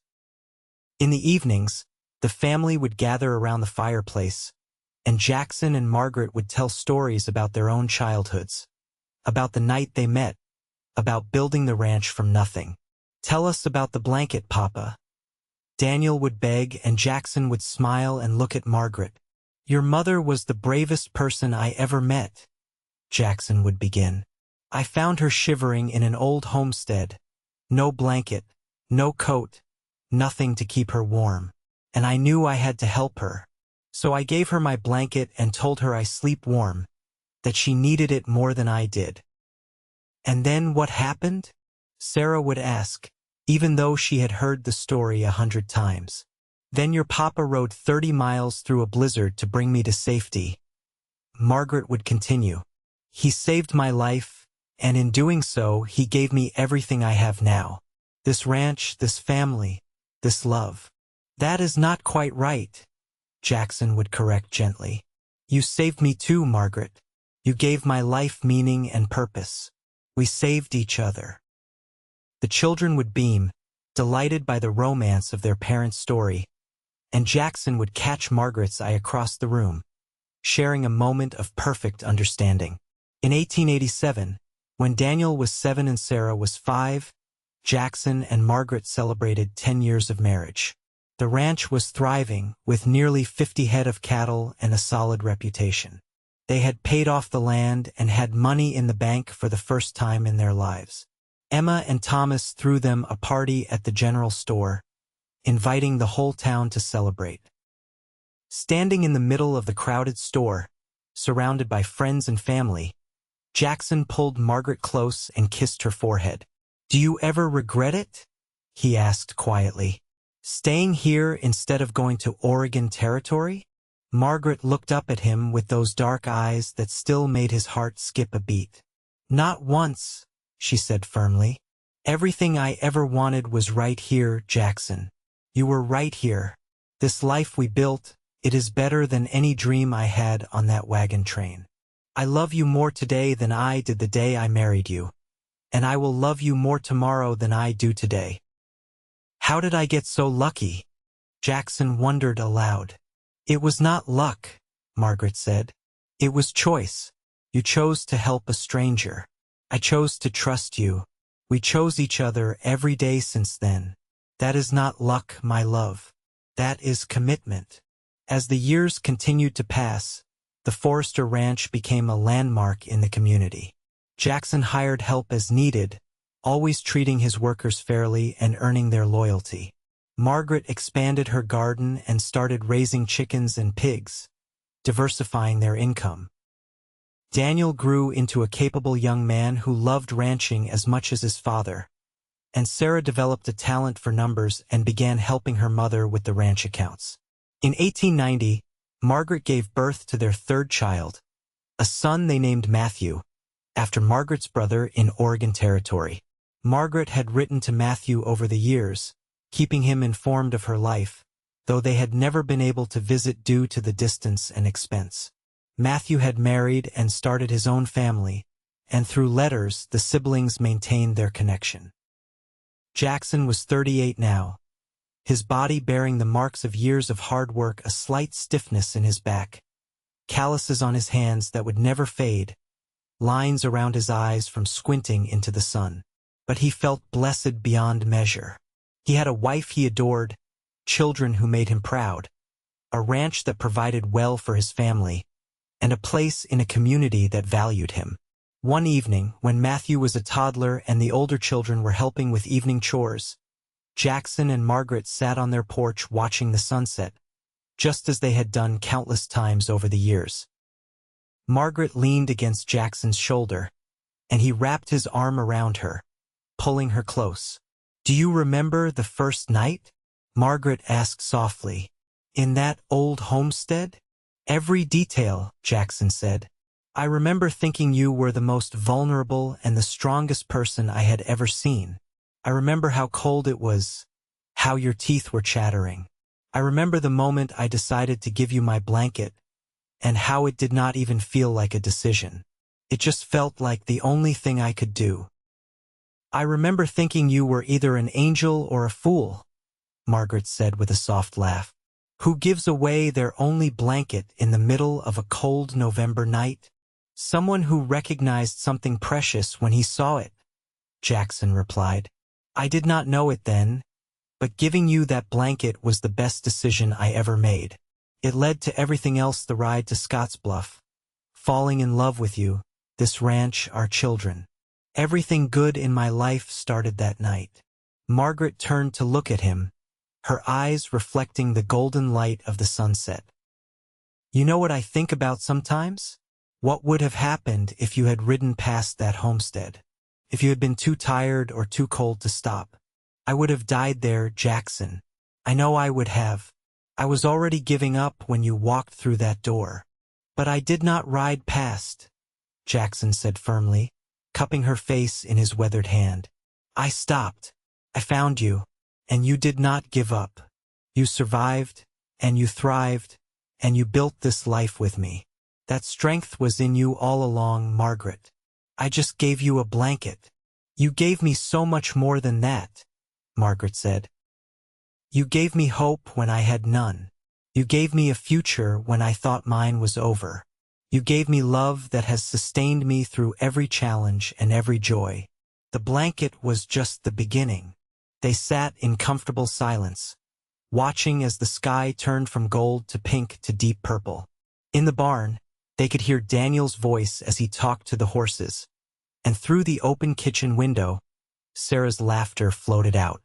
In the evenings, the family would gather around the fireplace, and Jackson and Margaret would tell stories about their own childhoods, about the night they met, about building the ranch from nothing. "Tell us about the blanket, Papa." Daniel would beg, and Jackson would smile and look at Margaret, Your mother was the bravest person I ever met, Jackson would begin. I found her shivering in an old homestead. No blanket, no coat, nothing to keep her warm. And I knew I had to help her. So I gave her my blanket and told her I sleep warm, that she needed it more than I did. And then what happened? Sarah would ask, even though she had heard the story 100 times. Then your papa rode 30 miles through a blizzard to bring me to safety. Margaret would continue. He saved my life, and in doing so, he gave me everything I have now. This ranch, this family, this love. That is not quite right, Jackson would correct gently. You saved me too, Margaret. You gave my life meaning and purpose. We saved each other. The children would beam, delighted by the romance of their parents' story, and Jackson would catch Margaret's eye across the room, sharing a moment of perfect understanding. In 1887, when Daniel was 7 and Sarah was 5, Jackson and Margaret celebrated 10 years of marriage. The ranch was thriving, with nearly 50 head of cattle and a solid reputation. They had paid off the land and had money in the bank for the first time in their lives. Emma and Thomas threw them a party at the general store, inviting the whole town to celebrate. Standing in the middle of the crowded store, surrounded by friends and family, Jackson pulled Margaret close and kissed her forehead. "Do you ever regret it?" he asked quietly. "Staying here instead of going to Oregon Territory?" Margaret looked up at him with those dark eyes that still made his heart skip a beat. "Not once," she said firmly. "Everything I ever wanted was right here, Jackson. You were right here. This life we built, it is better than any dream I had on that wagon train. I love you more today than I did the day I married you, and I will love you more tomorrow than I do today." How did I get so lucky? Jackson wondered aloud. "It was not luck," Margaret said. "It was choice. You chose to help a stranger. I chose to trust you. We chose each other every day since then. That is not luck, my love. That is commitment." As the years continued to pass, the Forrester Ranch became a landmark in the community. Jackson hired help as needed, always treating his workers fairly and earning their loyalty. Margaret expanded her garden and started raising chickens and pigs, diversifying their income. Daniel grew into a capable young man who loved ranching as much as his father, and Sarah developed a talent for numbers and began helping her mother with the ranch accounts. In 1890, Margaret gave birth to their third child, a son they named Matthew, after Margaret's brother in Oregon Territory. Margaret had written to Matthew over the years, keeping him informed of her life, though they had never been able to visit due to the distance and expense. Matthew had married and started his own family, and through letters the siblings maintained their connection. Jackson was 38 now, his body bearing the marks of years of hard work, a slight stiffness in his back, calluses on his hands that would never fade, lines around his eyes from squinting into the sun. But he felt blessed beyond measure. He had a wife he adored, children who made him proud, a ranch that provided well for his family, and a place in a community that valued him. One evening, when Matthew was a toddler and the older children were helping with evening chores, Jackson and Margaret sat on their porch watching the sunset, just as they had done countless times over the years. Margaret leaned against Jackson's shoulder, and he wrapped his arm around her, pulling her close. "Do you remember the first night?" Margaret asked softly. "In that old homestead?" "Every detail," Jackson said. "I remember thinking you were the most vulnerable and the strongest person I had ever seen. I remember how cold it was, how your teeth were chattering. I remember the moment I decided to give you my blanket, and how it did not even feel like a decision. It just felt like the only thing I could do. I remember thinking you were either an angel or a fool," Margaret said with a soft laugh. "Who gives away their only blanket in the middle of a cold November night? Someone who recognized something precious when he saw it," Jackson replied. "I did not know it then, but giving you that blanket was the best decision I ever made. It led to everything else: the ride to Scottsbluff, falling in love with you, this ranch, our children. Everything good in my life started that night. Margaret turned to look at him, her eyes reflecting the golden light of the sunset. You know what I think about sometimes? What would have happened if you had ridden past that homestead? If you had been too tired or too cold to stop? I would have died there, Jackson. I know I would have. I was already giving up when you walked through that door. But I did not ride past, Jackson said firmly, cupping her face in his weathered hand. I stopped. I found you, and you did not give up. You survived, and you thrived, and you built this life with me. That strength was in you all along, Margaret. I just gave you a blanket. You gave me so much more than that, Margaret said. You gave me hope when I had none. You gave me a future when I thought mine was over. You gave me love that has sustained me through every challenge and every joy. The blanket was just the beginning. They sat in comfortable silence, watching as the sky turned from gold to pink to deep purple. In the barn, they could hear Daniel's voice as he talked to the horses, and through the open kitchen window, Sarah's laughter floated out.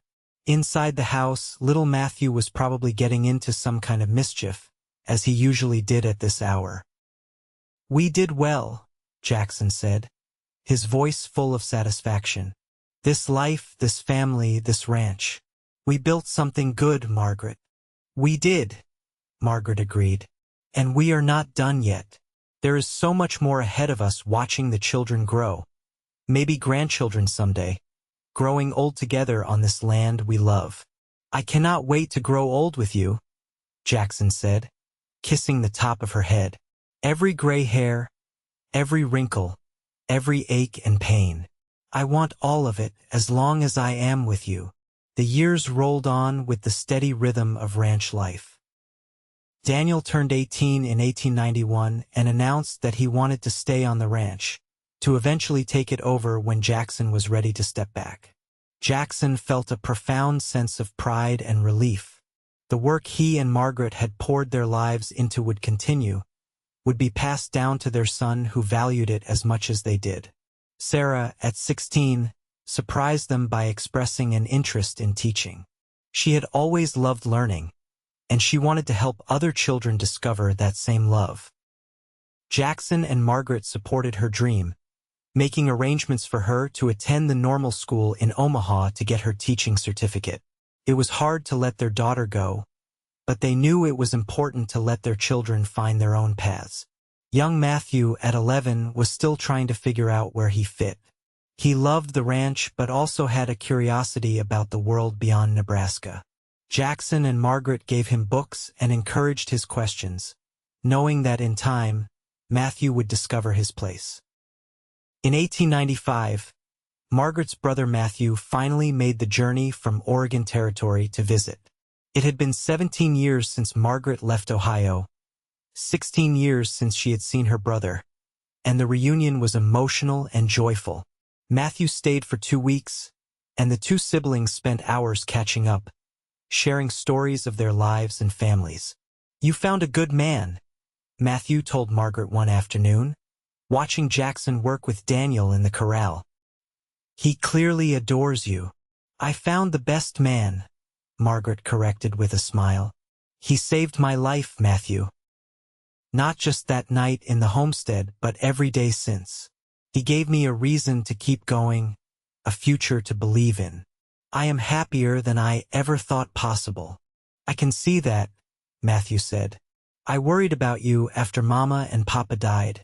Inside the house, little Matthew was probably getting into some kind of mischief, as he usually did at this hour. We did well, Jackson said, his voice full of satisfaction. This life, this family, this ranch. We built something good, Margaret. We did, Margaret agreed. And we are not done yet. There is so much more ahead of us, watching the children grow. Maybe grandchildren someday. Growing old together on this land we love. I cannot wait to grow old with you, Jackson said, kissing the top of her head. Every gray hair, every wrinkle, every ache and pain. I want all of it as long as I am with you. The years rolled on with the steady rhythm of ranch life. Daniel turned 18 in 1891 and announced that he wanted to stay on the ranch, to eventually take it over when Jackson was ready to step back. Jackson felt a profound sense of pride and relief. The work he and Margaret had poured their lives into would continue, would be passed down to their son, who valued it as much as they did. Sarah, at 16, surprised them by expressing an interest in teaching. She had always loved learning, and she wanted to help other children discover that same love. Jackson and Margaret supported her dream, making arrangements for her to attend the normal school in Omaha to get her teaching certificate. It was hard to let their daughter go, but they knew it was important to let their children find their own paths. Young Matthew, at 11, was still trying to figure out where he fit. He loved the ranch but also had a curiosity about the world beyond Nebraska. Jackson and Margaret gave him books and encouraged his questions, knowing that in time, Matthew would discover his place. In 1895, Margaret's brother Matthew finally made the journey from Oregon Territory to visit. It had been 17 years since Margaret left Ohio, 16 years since she had seen her brother, and the reunion was emotional and joyful. Matthew stayed for 2 weeks, and the two siblings spent hours catching up, sharing stories of their lives and families. You found a good man, Matthew told Margaret one afternoon, watching Jackson work with Daniel in the corral. He clearly adores you. I found the best man, Margaret corrected with a smile. He saved my life, Matthew. Not just that night in the homestead, but every day since. He gave me a reason to keep going, a future to believe in. I am happier than I ever thought possible. I can see that, Matthew said. I worried about you after Mama and Papa died,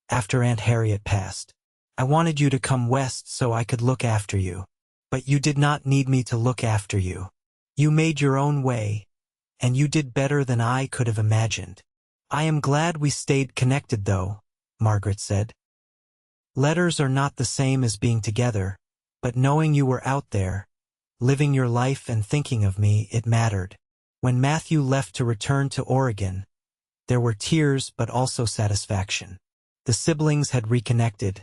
after Aunt Harriet passed. I wanted you to come west so I could look after you. But you did not need me to look after you. You made your own way, and you did better than I could have imagined. I am glad we stayed connected though, Margaret said. Letters are not the same as being together, but knowing you were out there, living your life and thinking of me, it mattered. When Matthew left to return to Oregon, there were tears but also satisfaction. The siblings had reconnected,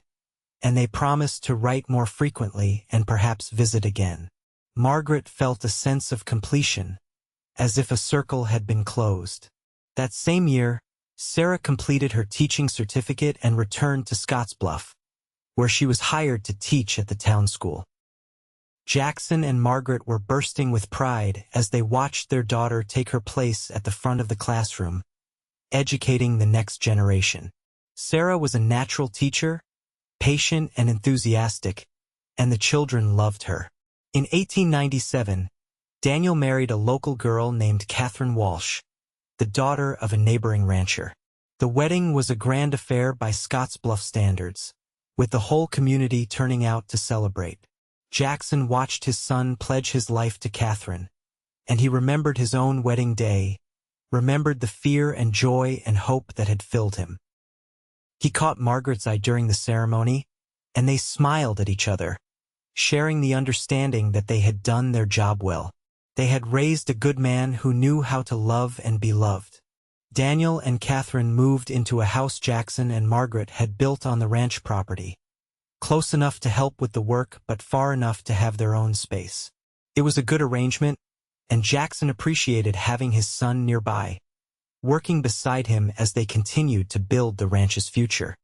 and they promised to write more frequently and perhaps visit again. Margaret felt a sense of completion, as if a circle had been closed. That same year, Sarah completed her teaching certificate and returned to Scottsbluff, where she was hired to teach at the town school. Jackson and Margaret were bursting with pride as they watched their daughter take her place at the front of the classroom, educating the next generation. Sarah was a natural teacher, patient and enthusiastic, and the children loved her. In 1897, Daniel married a local girl named Catherine Walsh, the daughter of a neighboring rancher. The wedding was a grand affair by Scottsbluff standards, with the whole community turning out to celebrate. Jackson watched his son pledge his life to Catherine, and he remembered his own wedding day, remembered the fear and joy and hope that had filled him. He caught Margaret's eye during the ceremony, and they smiled at each other, sharing the understanding that they had done their job well. They had raised a good man who knew how to love and be loved. Daniel and Catherine moved into a house Jackson and Margaret had built on the ranch property, close enough to help with the work but far enough to have their own space. It was a good arrangement, and Jackson appreciated having his son nearby, working beside him as they continued to build the ranch's future.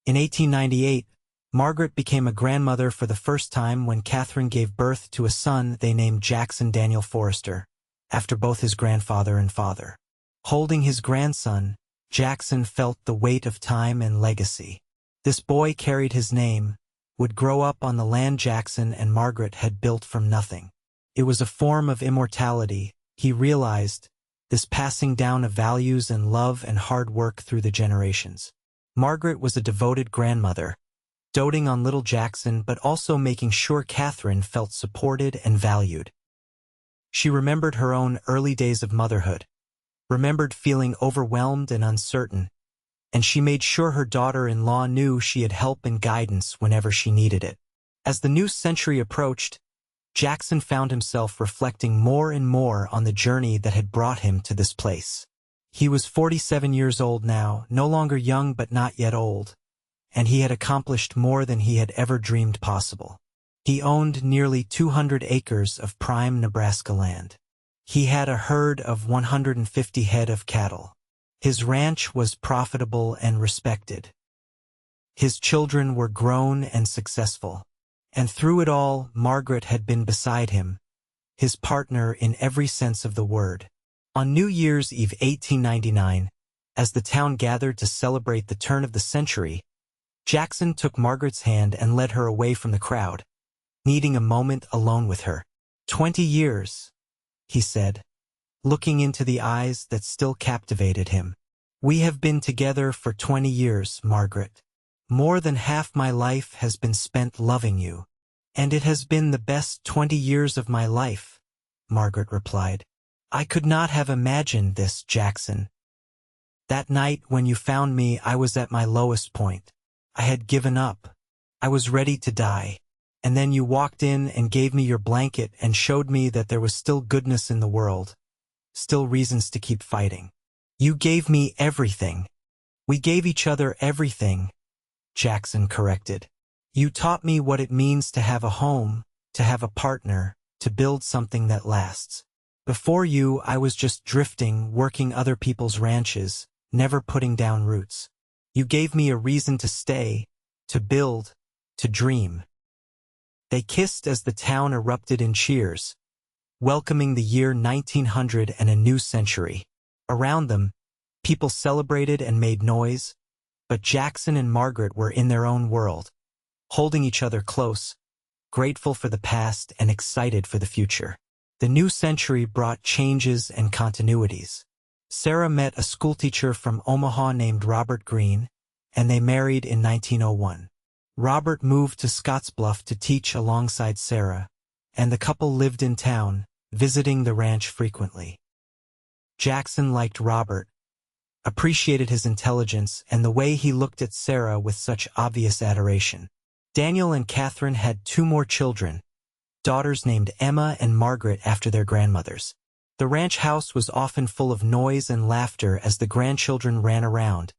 In 1898, Margaret became a grandmother for the first time when Catherine gave birth to a son they named Jackson Daniel Forrester, after both his grandfather and father. Holding his grandson, Jackson felt the weight of time and legacy. This boy carried his name, would grow up on the land Jackson and Margaret had built from nothing. It was a form of immortality, he realized, this passing down of values and love and hard work through the generations. Margaret was a devoted grandmother, doting on little Jackson but also making sure Catherine felt supported and valued. She remembered her own early days of motherhood, remembered feeling overwhelmed and uncertain, and she made sure her daughter-in-law knew she had help and guidance whenever she needed it. As the new century approached, Jackson found himself reflecting more and more on the journey that had brought him to this place. He was 47 years old now, no longer young but not yet old, and he had accomplished more than he had ever dreamed possible. He owned nearly 200 acres of prime Nebraska land. He had a herd of 150 head of cattle. His ranch was profitable and respected. His children were grown and successful. And through it all, Margaret had been beside him, his partner in every sense of the word. On New Year's Eve 1899, as the town gathered to celebrate the turn of the century, Jackson took Margaret's hand and led her away from the crowd, needing a moment alone with her. 20 years, he said, looking into the eyes that still captivated him. We have been together for 20 years, Margaret. More than half my life has been spent loving you, and it has been the best 20 years of my life, Margaret replied. I could not have imagined this, Jackson. That night when you found me, I was at my lowest point. I had given up. I was ready to die. And then you walked in and gave me your blanket and showed me that there was still goodness in the world, still reasons to keep fighting. You gave me everything. We gave each other everything, Jackson corrected. You taught me what it means to have a home, to have a partner, to build something that lasts. Before you, I was just drifting, working other people's ranches, never putting down roots. You gave me a reason to stay, to build, to dream. They kissed as the town erupted in cheers, welcoming the year 1900 and a new century. Around them, people celebrated and made noise, but Jackson and Margaret were in their own world, holding each other close, grateful for the past and excited for the future. The new century brought changes and continuities. Sarah met a schoolteacher from Omaha named Robert Green, and they married in 1901. Robert moved to Scottsbluff to teach alongside Sarah, and the couple lived in town, visiting the ranch frequently. Jackson liked Robert, appreciated his intelligence and the way he looked at Sarah with such obvious adoration. Daniel and Catherine had 2 more children, daughters named Emma and Margaret after their grandmothers. The ranch house was often full of noise and laughter as the grandchildren ran around,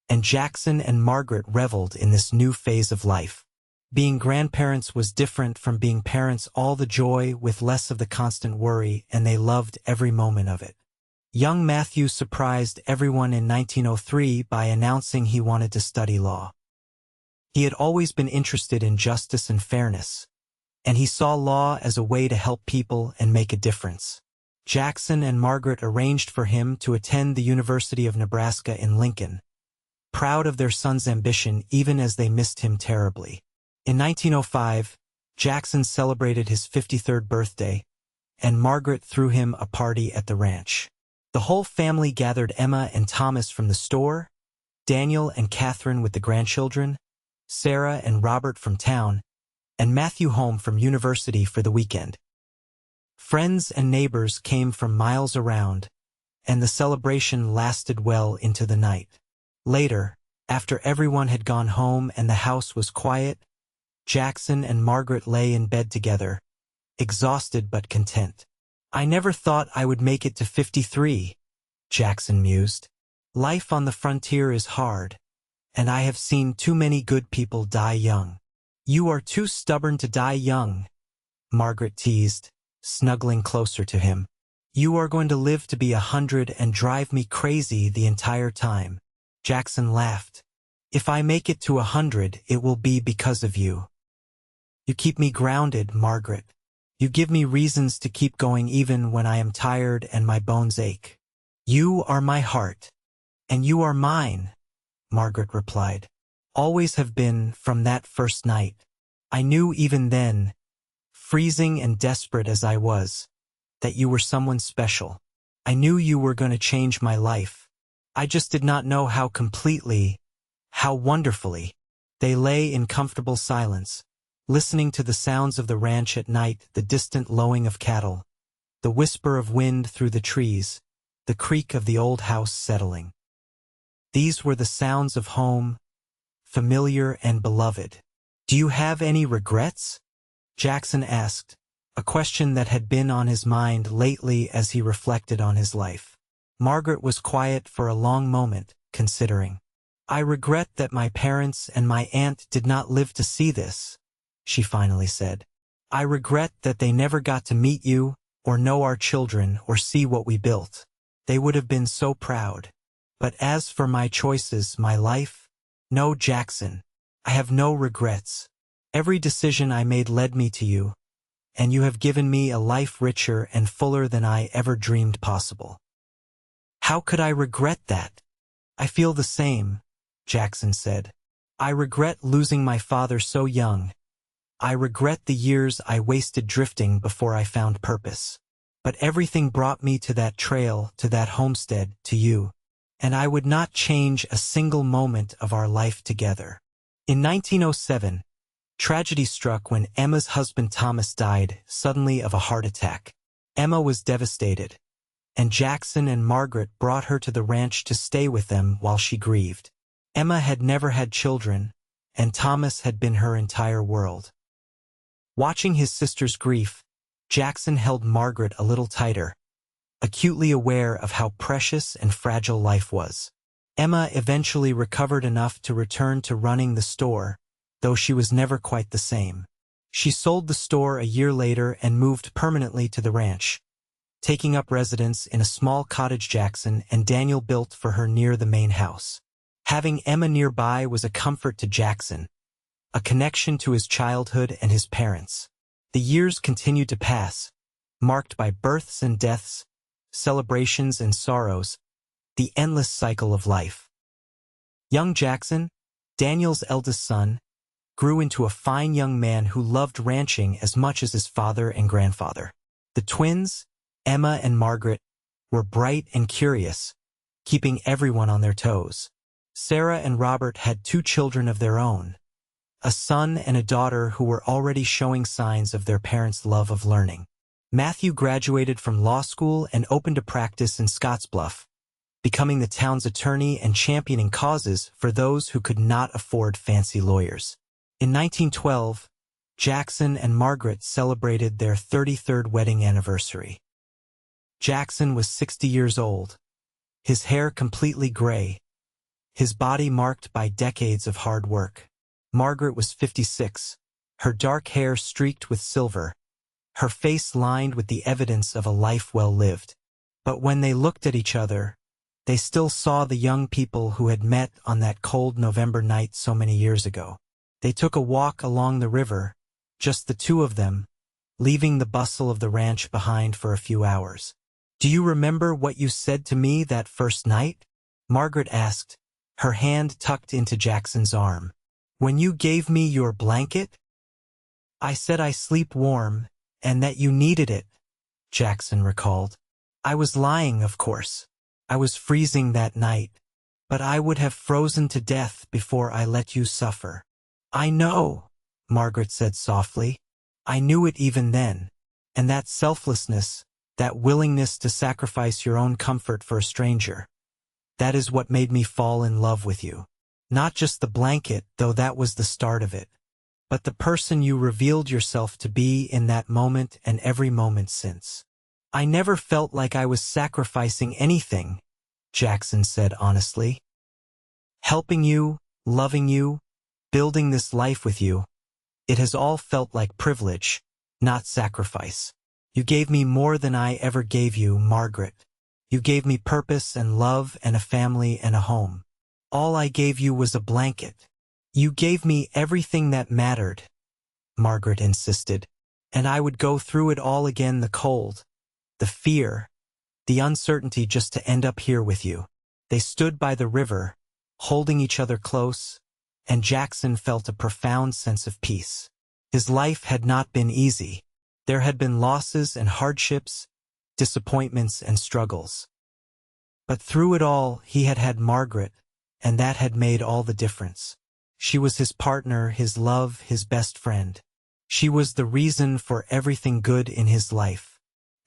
and Jackson and Margaret reveled in this new phase of life. Being grandparents was different from being parents, all the joy with less of the constant worry, and they loved every moment of it. Young Matthew surprised everyone in 1903 by announcing he wanted to study law. He had always been interested in justice and fairness, and he saw law as a way to help people and make a difference. Jackson and Margaret arranged for him to attend the University of Nebraska in Lincoln, proud of their son's ambition even as they missed him terribly. In 1905, Jackson celebrated his 53rd birthday, and Margaret threw him a party at the ranch. The whole family gathered Emma and Thomas from the store, Daniel and Catherine with the grandchildren, Sarah and Robert from town, and Matthew home from university for the weekend. Friends and neighbors came from miles around, and the celebration lasted well into the night. Later, after everyone had gone home and the house was quiet, Jackson and Margaret lay in bed together, exhausted but content. "I never thought I would make it to 53, Jackson mused. "Life on the frontier is hard, and I have seen too many good people die young." "You are too stubborn to die young," Margaret teased, snuggling closer to him. "You are going to live to be 100 and drive me crazy the entire time." Jackson laughed. "If I make it to 100, it will be because of you. You keep me grounded, Margaret. You give me reasons to keep going even when I am tired and my bones ache." "You are my heart, and you are mine," Margaret replied. "Always have been from that first night. I knew even then, freezing and desperate as I was, that you were someone special. I knew you were going to change my life. I just did not know how completely, how wonderfully." They lay in comfortable silence, listening to the sounds of the ranch at night, the distant lowing of cattle, the whisper of wind through the trees, the creak of the old house settling. These were the sounds of home, familiar and beloved. "Do you have any regrets?" Jackson asked, a question that had been on his mind lately as he reflected on his life. Margaret was quiet for a long moment, considering. "I regret that my parents and my aunt did not live to see this," she finally said. "I regret that they never got to meet you, or know our children, or see what we built. They would have been so proud. But as for my choices, my life, no, Jackson, I have no regrets. Every decision I made led me to you, and you have given me a life richer and fuller than I ever dreamed possible." "How could I regret that?" "I feel the same," Jackson said. "I regret losing my father so young. I regret the years I wasted drifting before I found purpose. But everything brought me to that trail, to that homestead, to you. And I would not change a single moment of our life together." In 1907, tragedy struck when Emma's husband Thomas died suddenly of a heart attack. Emma was devastated, and Jackson and Margaret brought her to the ranch to stay with them while she grieved. Emma had never had children, and Thomas had been her entire world. Watching his sister's grief, Jackson held Margaret a little tighter, acutely aware of how precious and fragile life was. Emma eventually recovered enough to return to running the store, though she was never quite the same. She sold the store a year later and moved permanently to the ranch, taking up residence in a small cottage Jackson and Daniel built for her near the main house. Having Emma nearby was a comfort to Jackson, a connection to his childhood and his parents. The years continued to pass, marked by births and deaths, celebrations and sorrows, the endless cycle of life. Young Jackson, Daniel's eldest son, grew into a fine young man who loved ranching as much as his father and grandfather. The twins, Emma and Margaret, were bright and curious, keeping everyone on their toes. Sarah and Robert had 2 children of their own, a son and a daughter who were already showing signs of their parents' love of learning. Matthew graduated from law school and opened a practice in Scottsbluff, becoming the town's attorney and championing causes for those who could not afford fancy lawyers. In 1912, Jackson and Margaret celebrated their 33rd wedding anniversary. Jackson was 60 years old, his hair completely gray, his body marked by decades of hard work. Margaret was 56, her dark hair streaked with silver, her face lined with the evidence of a life well lived. But when they looked at each other, they still saw the young people who had met on that cold November night so many years ago. They took a walk along the river, just the two of them, leaving the bustle of the ranch behind for a few hours. "Do you remember what you said to me that first night?" Margaret asked, her hand tucked into Jackson's arm. "When you gave me your blanket?" "I said I sleep warm, and that you needed it," Jackson recalled. "I was lying, of course. I was freezing that night, but I would have frozen to death before I let you suffer." "I know," Margaret said softly. "I knew it even then. And that selflessness, that willingness to sacrifice your own comfort for a stranger, that is what made me fall in love with you. Not just the blanket, though that was the start of it, but the person you revealed yourself to be in that moment and every moment since." "I never felt like I was sacrificing anything," Jackson said honestly. "Helping you, loving you, building this life with you, it has all felt like privilege, not sacrifice. You gave me more than I ever gave you, Margaret. You gave me purpose and love and a family and a home. All I gave you was a blanket. You gave me everything that mattered," Margaret insisted. "And I would go through it all again, the cold, the fear, the uncertainty, just to end up here with you." They stood by the river, holding each other close, and Jackson felt a profound sense of peace. His life had not been easy. There had been losses and hardships, disappointments and struggles. But through it all, he had had Margaret, and that had made all the difference. She was his partner, his love, his best friend. She was the reason for everything good in his life.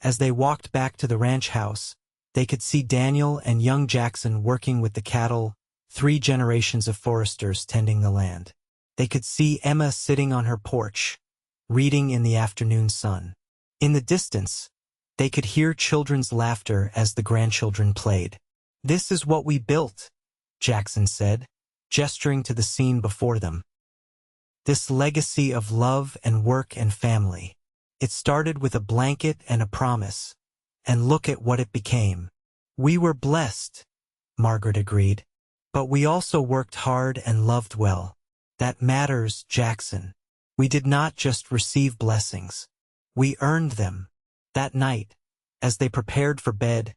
As they walked back to the ranch house, they could see Daniel and young Jackson working with the cattle, 3 generations of Forresters tending the land. They could see Emma sitting on her porch, reading in the afternoon sun. In the distance, they could hear children's laughter as the grandchildren played. "This is what we built," Jackson said, gesturing to the scene before them. "This legacy of love and work and family. It started with a blanket and a promise, and look at what it became." "We were blessed," Margaret agreed. "But we also worked hard and loved well. That matters, Jackson. We did not just receive blessings. We earned them." That night, as they prepared for bed,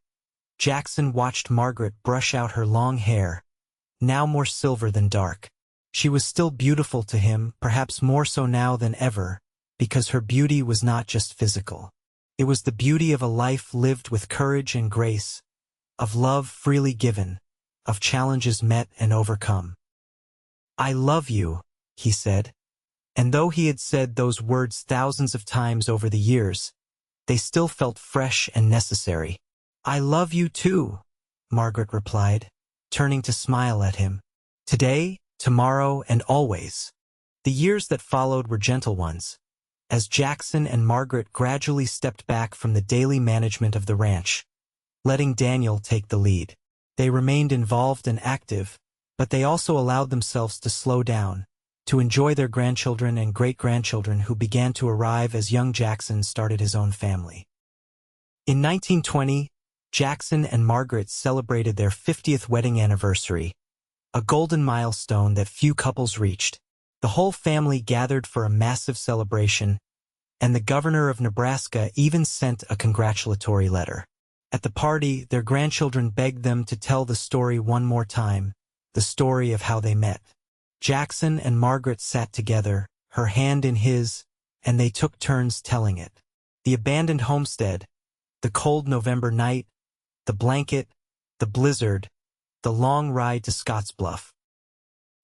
Jackson watched Margaret brush out her long hair, now more silver than dark. She was still beautiful to him, perhaps more so now than ever, because her beauty was not just physical. It was the beauty of a life lived with courage and grace, of love freely given, of challenges met and overcome. "I love you," he said. And though he had said those words thousands of times over the years, they still felt fresh and necessary. "I love you too," Margaret replied, turning to smile at him. "Today, tomorrow, and always." The years that followed were gentle ones, as Jackson and Margaret gradually stepped back from the daily management of the ranch, letting Daniel take the lead. They remained involved and active, but they also allowed themselves to slow down, to enjoy their grandchildren and great-grandchildren who began to arrive as young Jackson started his own family. In 1920, Jackson and Margaret celebrated their 50th wedding anniversary, a golden milestone that few couples reached. The whole family gathered for a massive celebration, and the governor of Nebraska even sent a congratulatory letter. At the party, their grandchildren begged them to tell the story one more time, the story of how they met. Jackson and Margaret sat together, her hand in his, and they took turns telling it. The abandoned homestead, the cold November night, the blanket, the blizzard, the long ride to Scottsbluff.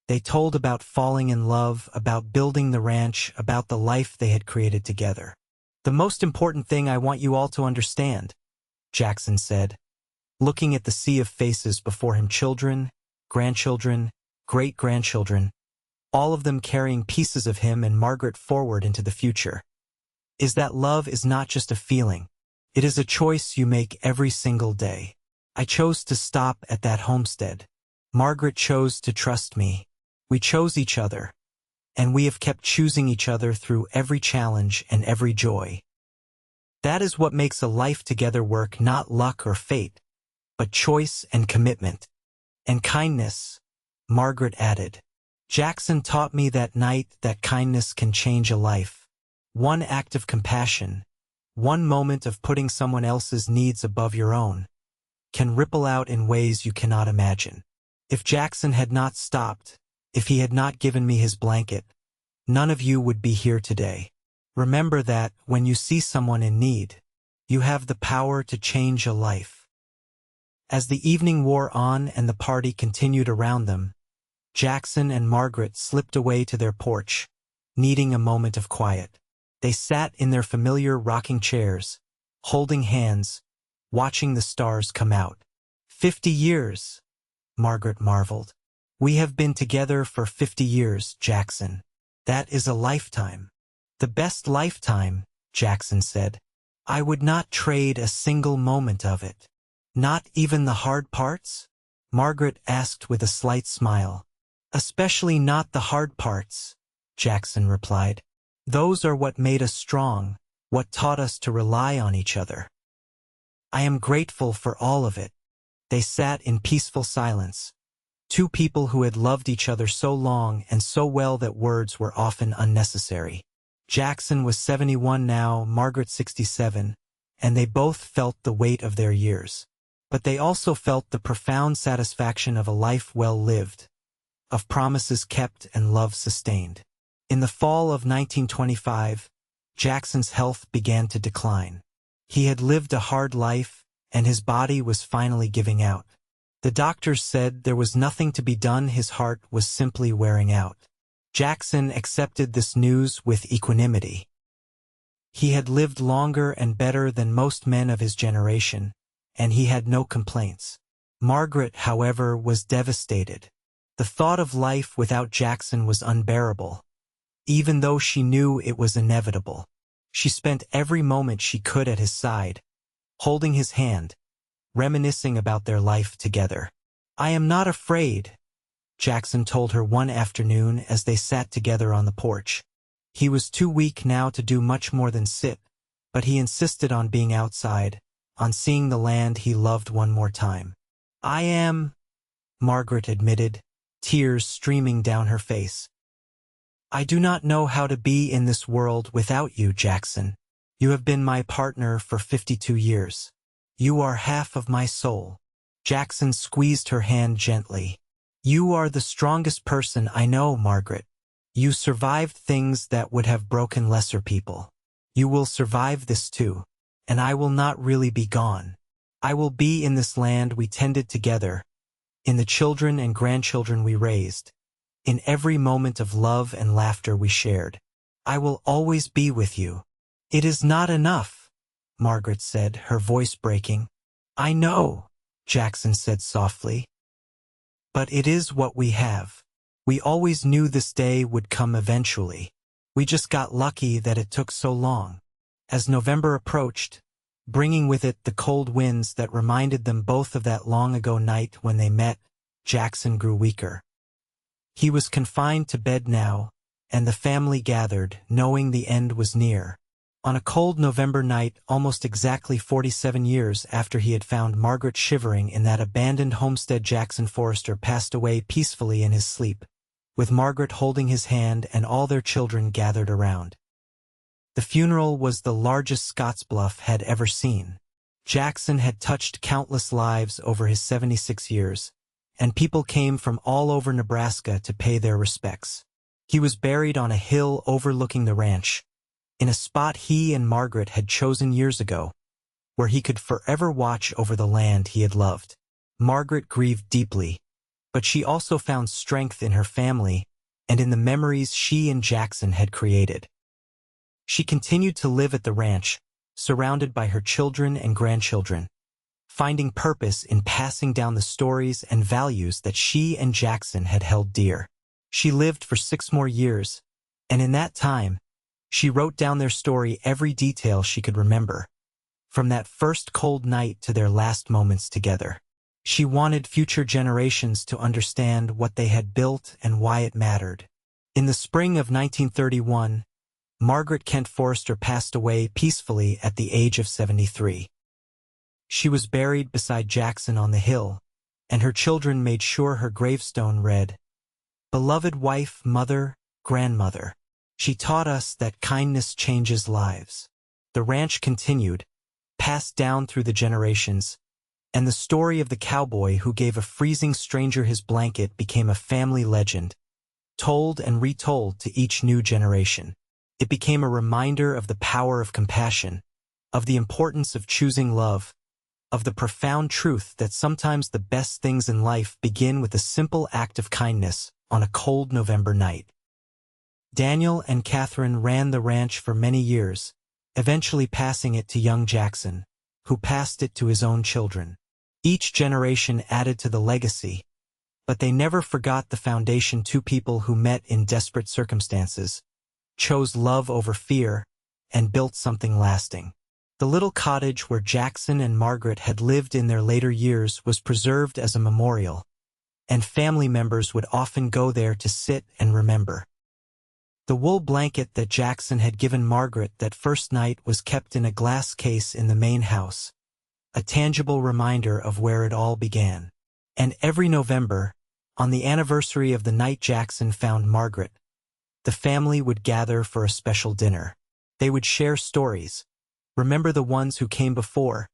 They told about falling in love, about building the ranch, about the life they had created together. "The most important thing I want you all to understand," Jackson said, looking at the sea of faces before him, children, grandchildren, great-grandchildren, all of them carrying pieces of him and Margaret forward into the future, "is that love is not just a feeling. It is a choice you make every single day. I chose to stop at that homestead. Margaret chose to trust me. We chose each other, and we have kept choosing each other through every challenge and every joy. That is what makes a life together work, not luck or fate, but choice and commitment. And kindness, Margaret added. Jackson taught me that night that kindness can change a life. One act of compassion, one moment of putting someone else's needs above your own, can ripple out in ways you cannot imagine. If Jackson had not stopped, if he had not given me his blanket, none of you would be here today. Remember that when you see someone in need, you have the power to change a life. As the evening wore on and the party continued around them, Jackson and Margaret slipped away to their porch, needing a moment of quiet. They sat in their familiar rocking chairs, holding hands, watching the stars come out. 50 years, Margaret marveled. We have been together for 50 years, Jackson. That is a lifetime. The best lifetime, Jackson said. I would not trade a single moment of it. Not even the hard parts? Margaret asked with a slight smile. Especially not the hard parts, Jackson replied. Those are what made us strong, what taught us to rely on each other. I am grateful for all of it. They sat in peaceful silence. Two people who had loved each other so long and so well that words were often unnecessary. Jackson was 71 now, Margaret 67, and they both felt the weight of their years. But they also felt the profound satisfaction of a life well lived, of promises kept and love sustained. In the fall of 1925, Jackson's health began to decline. He had lived a hard life, and his body was finally giving out. The doctors said there was nothing to be done, his heart was simply wearing out. Jackson accepted this news with equanimity. He had lived longer and better than most men of his generation, and he had no complaints. Margaret, however, was devastated. The thought of life without Jackson was unbearable, even though she knew it was inevitable. She spent every moment she could at his side, holding his hand, reminiscing about their life together. I am not afraid, Jackson told her one afternoon as they sat together on the porch. He was too weak now to do much more than sit, but he insisted on being outside, on seeing the land he loved one more time. I am, Margaret admitted, tears streaming down her face. I do not know how to be in this world without you, Jackson. You have been my partner for 52 years. You are half of my soul. Jackson squeezed her hand gently. You are the strongest person I know, Margaret. You survived things that would have broken lesser people. You will survive this too, and I will not really be gone. I will be in this land we tended together, in the children and grandchildren we raised, in every moment of love and laughter we shared. I will always be with you. It is not enough, Margaret said, her voice breaking. I know, Jackson said softly. But it is what we have. We always knew this day would come eventually. We just got lucky that it took so long. As November approached, bringing with it the cold winds that reminded them both of that long-ago night when they met, Jackson grew weaker. He was confined to bed now, and the family gathered, knowing the end was near. On a cold November night, almost exactly 47 years after he had found Margaret shivering in that abandoned homestead, Jackson Forrester passed away peacefully in his sleep, with Margaret holding his hand and all their children gathered around. The funeral was the largest Scottsbluff had ever seen. Jackson had touched countless lives over his 76 years, and people came from all over Nebraska to pay their respects. He was buried on a hill overlooking the ranch, in a spot he and Margaret had chosen years ago, where he could forever watch over the land he had loved. Margaret grieved deeply, but she also found strength in her family and in the memories she and Jackson had created. She continued to live at the ranch, surrounded by her children and grandchildren, finding purpose in passing down the stories and values that she and Jackson had held dear. She lived for 6 more years, and in that time, she wrote down their story, every detail she could remember, from that first cold night to their last moments together. She wanted future generations to understand what they had built and why it mattered. In the spring of 1931, Margaret Kent Forrester passed away peacefully at the age of 73. She was buried beside Jackson on the hill, and her children made sure her gravestone read, "Beloved wife, mother, grandmother. She taught us that kindness changes lives." The ranch continued, passed down through the generations, and the story of the cowboy who gave a freezing stranger his blanket became a family legend, told and retold to each new generation. It became a reminder of the power of compassion, of the importance of choosing love, of the profound truth that sometimes the best things in life begin with a simple act of kindness on a cold November night. Daniel and Catherine ran the ranch for many years, eventually passing it to young Jackson, who passed it to his own children. Each generation added to the legacy, but they never forgot the foundation: two people who met in desperate circumstances, chose love over fear, and built something lasting. The little cottage where Jackson and Margaret had lived in their later years was preserved as a memorial, and family members would often go there to sit and remember. The wool blanket that Jackson had given Margaret that first night was kept in a glass case in the main house, a tangible reminder of where it all began. And every November, on the anniversary of the night Jackson found Margaret, the family would gather for a special dinner. They would share stories, remember the ones who came before,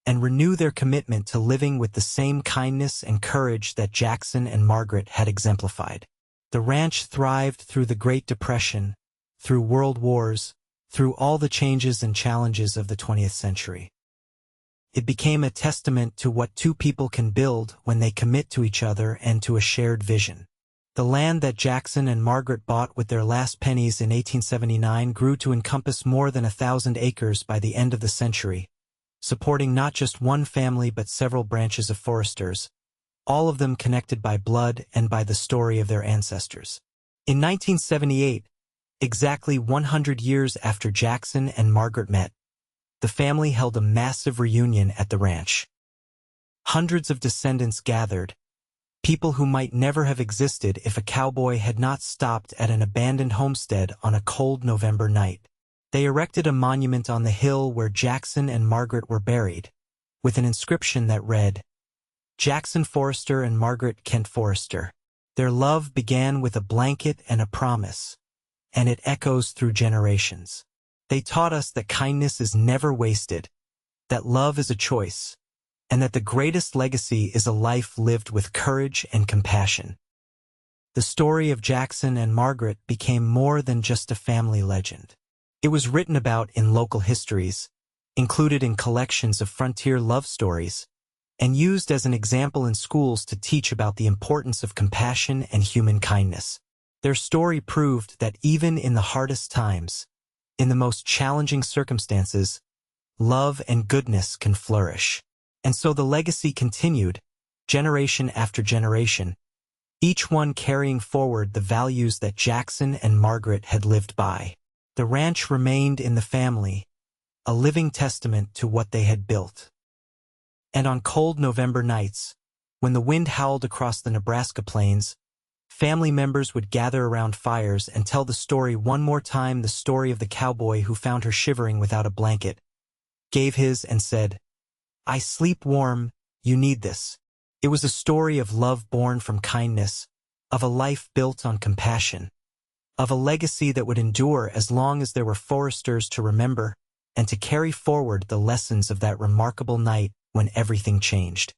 and renew their commitment to living with the same kindness and courage that Jackson and Margaret had exemplified. The ranch thrived through the Great Depression, through world wars, through all the changes and challenges of the 20th century. It became a testament to what two people can build when they commit to each other and to a shared vision. The land that Jackson and Margaret bought with their last pennies in 1879 grew to encompass more than 1,000 acres by the end of the century, supporting not just one family but several branches of Forresters, all of them connected by blood and by the story of their ancestors. In 1978, exactly 100 years after Jackson and Margaret met, the family held a massive reunion at the ranch. Hundreds of descendants gathered, people who might never have existed if a cowboy had not stopped at an abandoned homestead on a cold November night. They erected a monument on the hill where Jackson and Margaret were buried, with an inscription that read, "Jackson Forrester and Margaret Kent Forrester. Their love began with a blanket and a promise, and it echoes through generations. They taught us that kindness is never wasted, that love is a choice, and that the greatest legacy is a life lived with courage and compassion." The story of Jackson and Margaret became more than just a family legend. It was written about in local histories, included in collections of frontier love stories, and used as an example in schools to teach about the importance of compassion and human kindness. Their story proved that even in the hardest times, in the most challenging circumstances, love and goodness can flourish. And so the legacy continued, generation after generation, each one carrying forward the values that Jackson and Margaret had lived by. The ranch remained in the family, a living testament to what they had built. And on cold November nights, when the wind howled across the Nebraska plains, family members would gather around fires and tell the story one more time, the story of the cowboy who found her shivering without a blanket, gave his and said, "I sleep warm, you need this." It was a story of love born from kindness, of a life built on compassion, of a legacy that would endure as long as there were Forresters to remember and to carry forward the lessons of that remarkable night when everything changed.